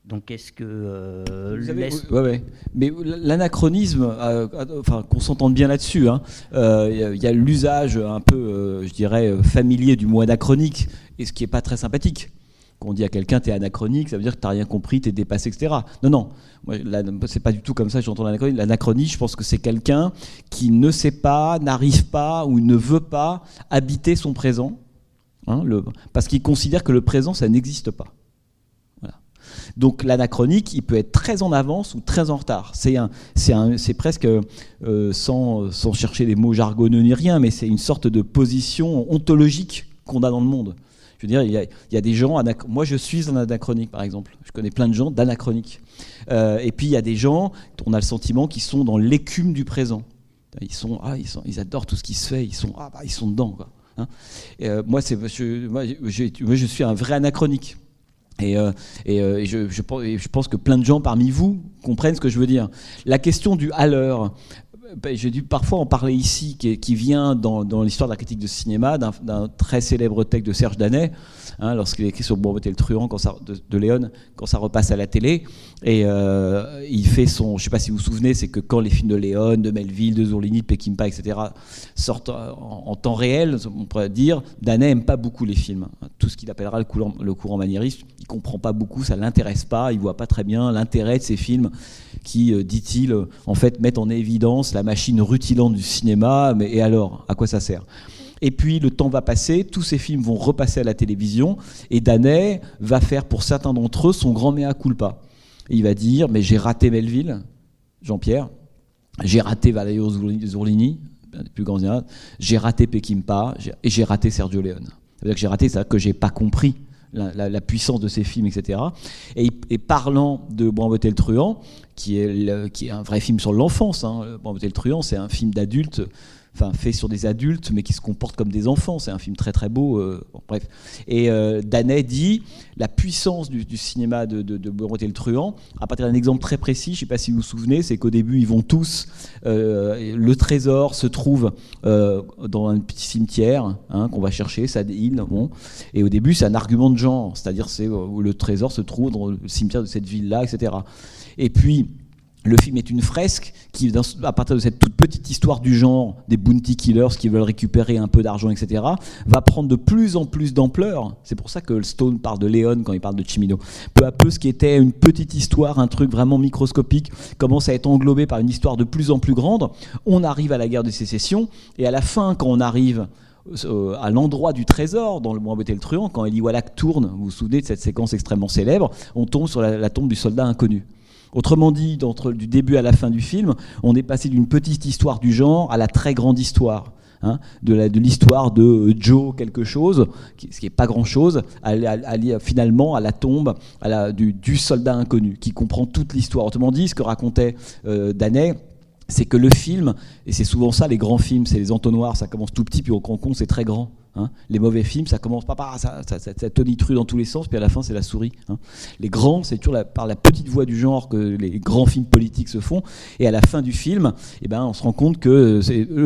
Donc est-ce que... Ouais. Mais l'anachronisme, qu'on s'entende bien là-dessus, il y a l'usage un peu, je dirais, familier du mot anachronique, et ce qui n'est pas très sympathique. Quand on dit à quelqu'un t'es anachronique, ça veut dire que t'as rien compris, t'es dépassé, etc. Non. Moi, c'est pas du tout comme ça que j'entends l'anachronie. L'anachronie, je pense que c'est quelqu'un qui ne sait pas, n'arrive pas ou ne veut pas habiter son présent, parce qu'il considère que le présent, ça n'existe pas. Voilà. Donc l'anachronique, il peut être très en avance ou très en retard. C'est presque, sans chercher des mots jargonneux ni rien, mais c'est une sorte de position ontologique qu'on a dans le monde. Je veux dire, il y a des gens... Moi, je suis un anachronique, par exemple. Je connais plein de gens d'anachroniques. Et puis, il y a des gens, on a le sentiment, qui sont dans l'écume du présent. Ils adorent tout ce qui se fait. Ils sont dedans, quoi. Moi, je suis un vrai anachronique. Et je pense que plein de gens parmi vous comprennent ce que je veux dire. La question du « à l'heure », j'ai dû parfois en parler ici, qui vient dans l'histoire de la critique de cinéma d'un très célèbre texte de Serge Danet, lorsqu'il écrit sur Bourbotte et le truand de Léon, quand ça repasse à la télé. Et il fait je ne sais pas si vous vous souvenez, c'est que quand les films de Léon, de Melville, de Zourlini, de Peckinpah, etc. sortent en temps réel, on pourrait dire, Danet n'aime pas beaucoup les films. Tout ce qu'il appellera le courant maniériste, il ne comprend pas beaucoup, ça ne l'intéresse pas, il ne voit pas très bien l'intérêt de ces films qui, dit-il, en fait, mettent en évidence la machine rutilante du cinéma, et alors, à quoi ça sert ? Et puis le temps va passer, tous ces films vont repasser à la télévision, et Danet va faire pour certains d'entre eux son grand mea culpa. Et il va dire, mais j'ai raté Melville, Jean-Pierre, j'ai raté Valerio Zourlini, un des plus grands cinéastes, j'ai raté Peckinpah, et j'ai raté Sergio Leone. Ça veut dire que j'ai raté, c'est-à-dire que j'ai pas compris la puissance de ces films, etc. Et parlant de Bois-en-Beauté le Truand, qui est un vrai film sur l'enfance, hein. Bois-en-Beauté le Truand, c'est un film d'adulte, enfin fait sur des adultes, mais qui se comportent comme des enfants. C'est un film très très beau. Bref. Et Danet dit la puissance du cinéma de Bois-en-Beauté le Truand, à partir d'un exemple très précis, je ne sais pas si vous vous souvenez, c'est qu'au début, ils vont tous, le trésor se trouve dans un petit cimetière, hein, qu'on va chercher, ça île, bon. Et au début, c'est un argument de genre, c'est-à-dire où le trésor se trouve dans le cimetière de cette ville-là, etc. Et puis, le film est une fresque qui, à partir de cette toute petite histoire du genre des bounty killers qui veulent récupérer un peu d'argent, etc., va prendre de plus en plus d'ampleur. C'est pour ça que Stone parle de Léon quand il parle de Cimino. Peu à peu, ce qui était une petite histoire, un truc vraiment microscopique, commence à être englobé par une histoire de plus en plus grande. On arrive à la guerre de sécession, et à la fin, quand on arrive à l'endroit du trésor dans le Bois-en-Beauté le Truand, quand Eli Wallach tourne, vous vous souvenez de cette séquence extrêmement célèbre, on tombe sur la tombe du soldat inconnu. Autrement dit, du début à la fin du film, on est passé d'une petite histoire du genre à la très grande histoire, hein, de l'histoire de Joe quelque chose, ce qui n'est pas grand-chose, finalement à la tombe du soldat inconnu, qui comprend toute l'histoire. Autrement dit, ce que racontait Danet, c'est que le film, et c'est souvent ça les grands films, c'est les entonnoirs, ça commence tout petit, puis au con, c'est très grand. Hein. Les mauvais films, ça commence pas par ça tonitruit dans tous les sens, puis à la fin c'est la souris. Hein. Les grands, c'est toujours par la petite voix du genre que les grands films politiques se font. Et à la fin du film, on se rend compte que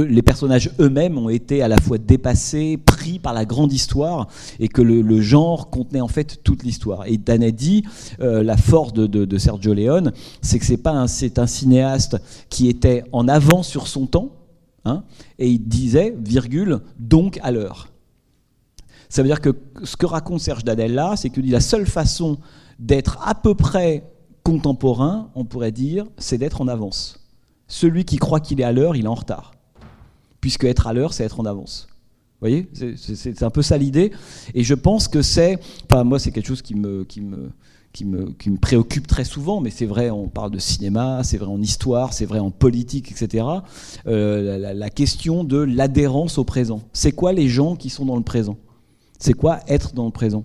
les personnages eux-mêmes ont été à la fois dépassés, pris par la grande histoire, et que le genre contenait en fait toute l'histoire. Et Danet dit, la force de Sergio Leone, c'est que c'est un cinéaste qui était en avance sur son temps. Hein, et il disait, virgule, donc à l'heure. Ça veut dire que ce que raconte Serge Dadel là, c'est que la seule façon d'être à peu près contemporain, on pourrait dire, c'est d'être en avance. Celui qui croit qu'il est à l'heure, il est en retard. Puisque être à l'heure, c'est être en avance. Vous voyez, c'est un peu ça l'idée. Et je pense que moi, c'est quelque chose qui me préoccupe très souvent, mais c'est vrai, on parle de cinéma, c'est vrai en histoire, c'est vrai en politique, etc. La question de l'adhérence au présent. C'est quoi les gens qui sont dans le présent ? C'est quoi être dans le présent ?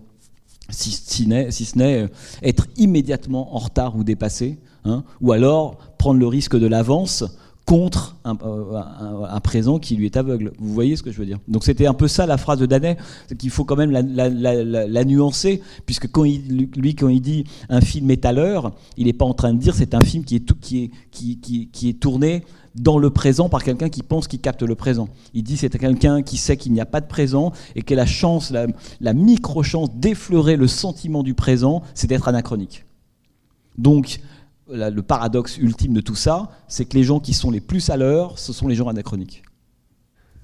Si ce n'est être immédiatement en retard ou dépassé, hein, ou alors prendre le risque de l'avance contre un présent qui lui est aveugle. Vous voyez ce que je veux dire ? Donc c'était un peu ça la phrase de Danet, c'est qu'il faut quand même la nuancer, puisque quand il dit un film est à l'heure, il n'est pas en train de dire c'est un film qui est tourné dans le présent par quelqu'un qui pense qu'il capte le présent. Il dit c'est quelqu'un qui sait qu'il n'y a pas de présent et que la chance, la micro-chance d'effleurer le sentiment du présent, c'est d'être anachronique. Donc le paradoxe ultime de tout ça, c'est que les gens qui sont les plus à l'heure, ce sont les gens anachroniques.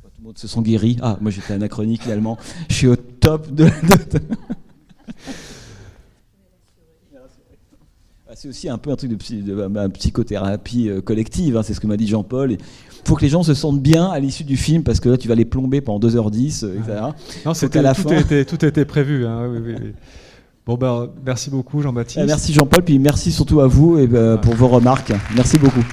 Tout le monde se sent guéri. Ah, moi j'étais anachronique finalement. Je suis au top de... C'est aussi un peu un truc de psychothérapie collective, hein, c'est ce que m'a dit Jean-Paul. Il faut que les gens se sentent bien à l'issue du film, parce que là tu vas les plomber pendant 2h10, etc. Non, tout était prévu. Hein, oui. Bon, merci beaucoup Jean-Baptiste. Merci Jean-Paul, puis merci surtout à vous pour vos remarques. Merci beaucoup.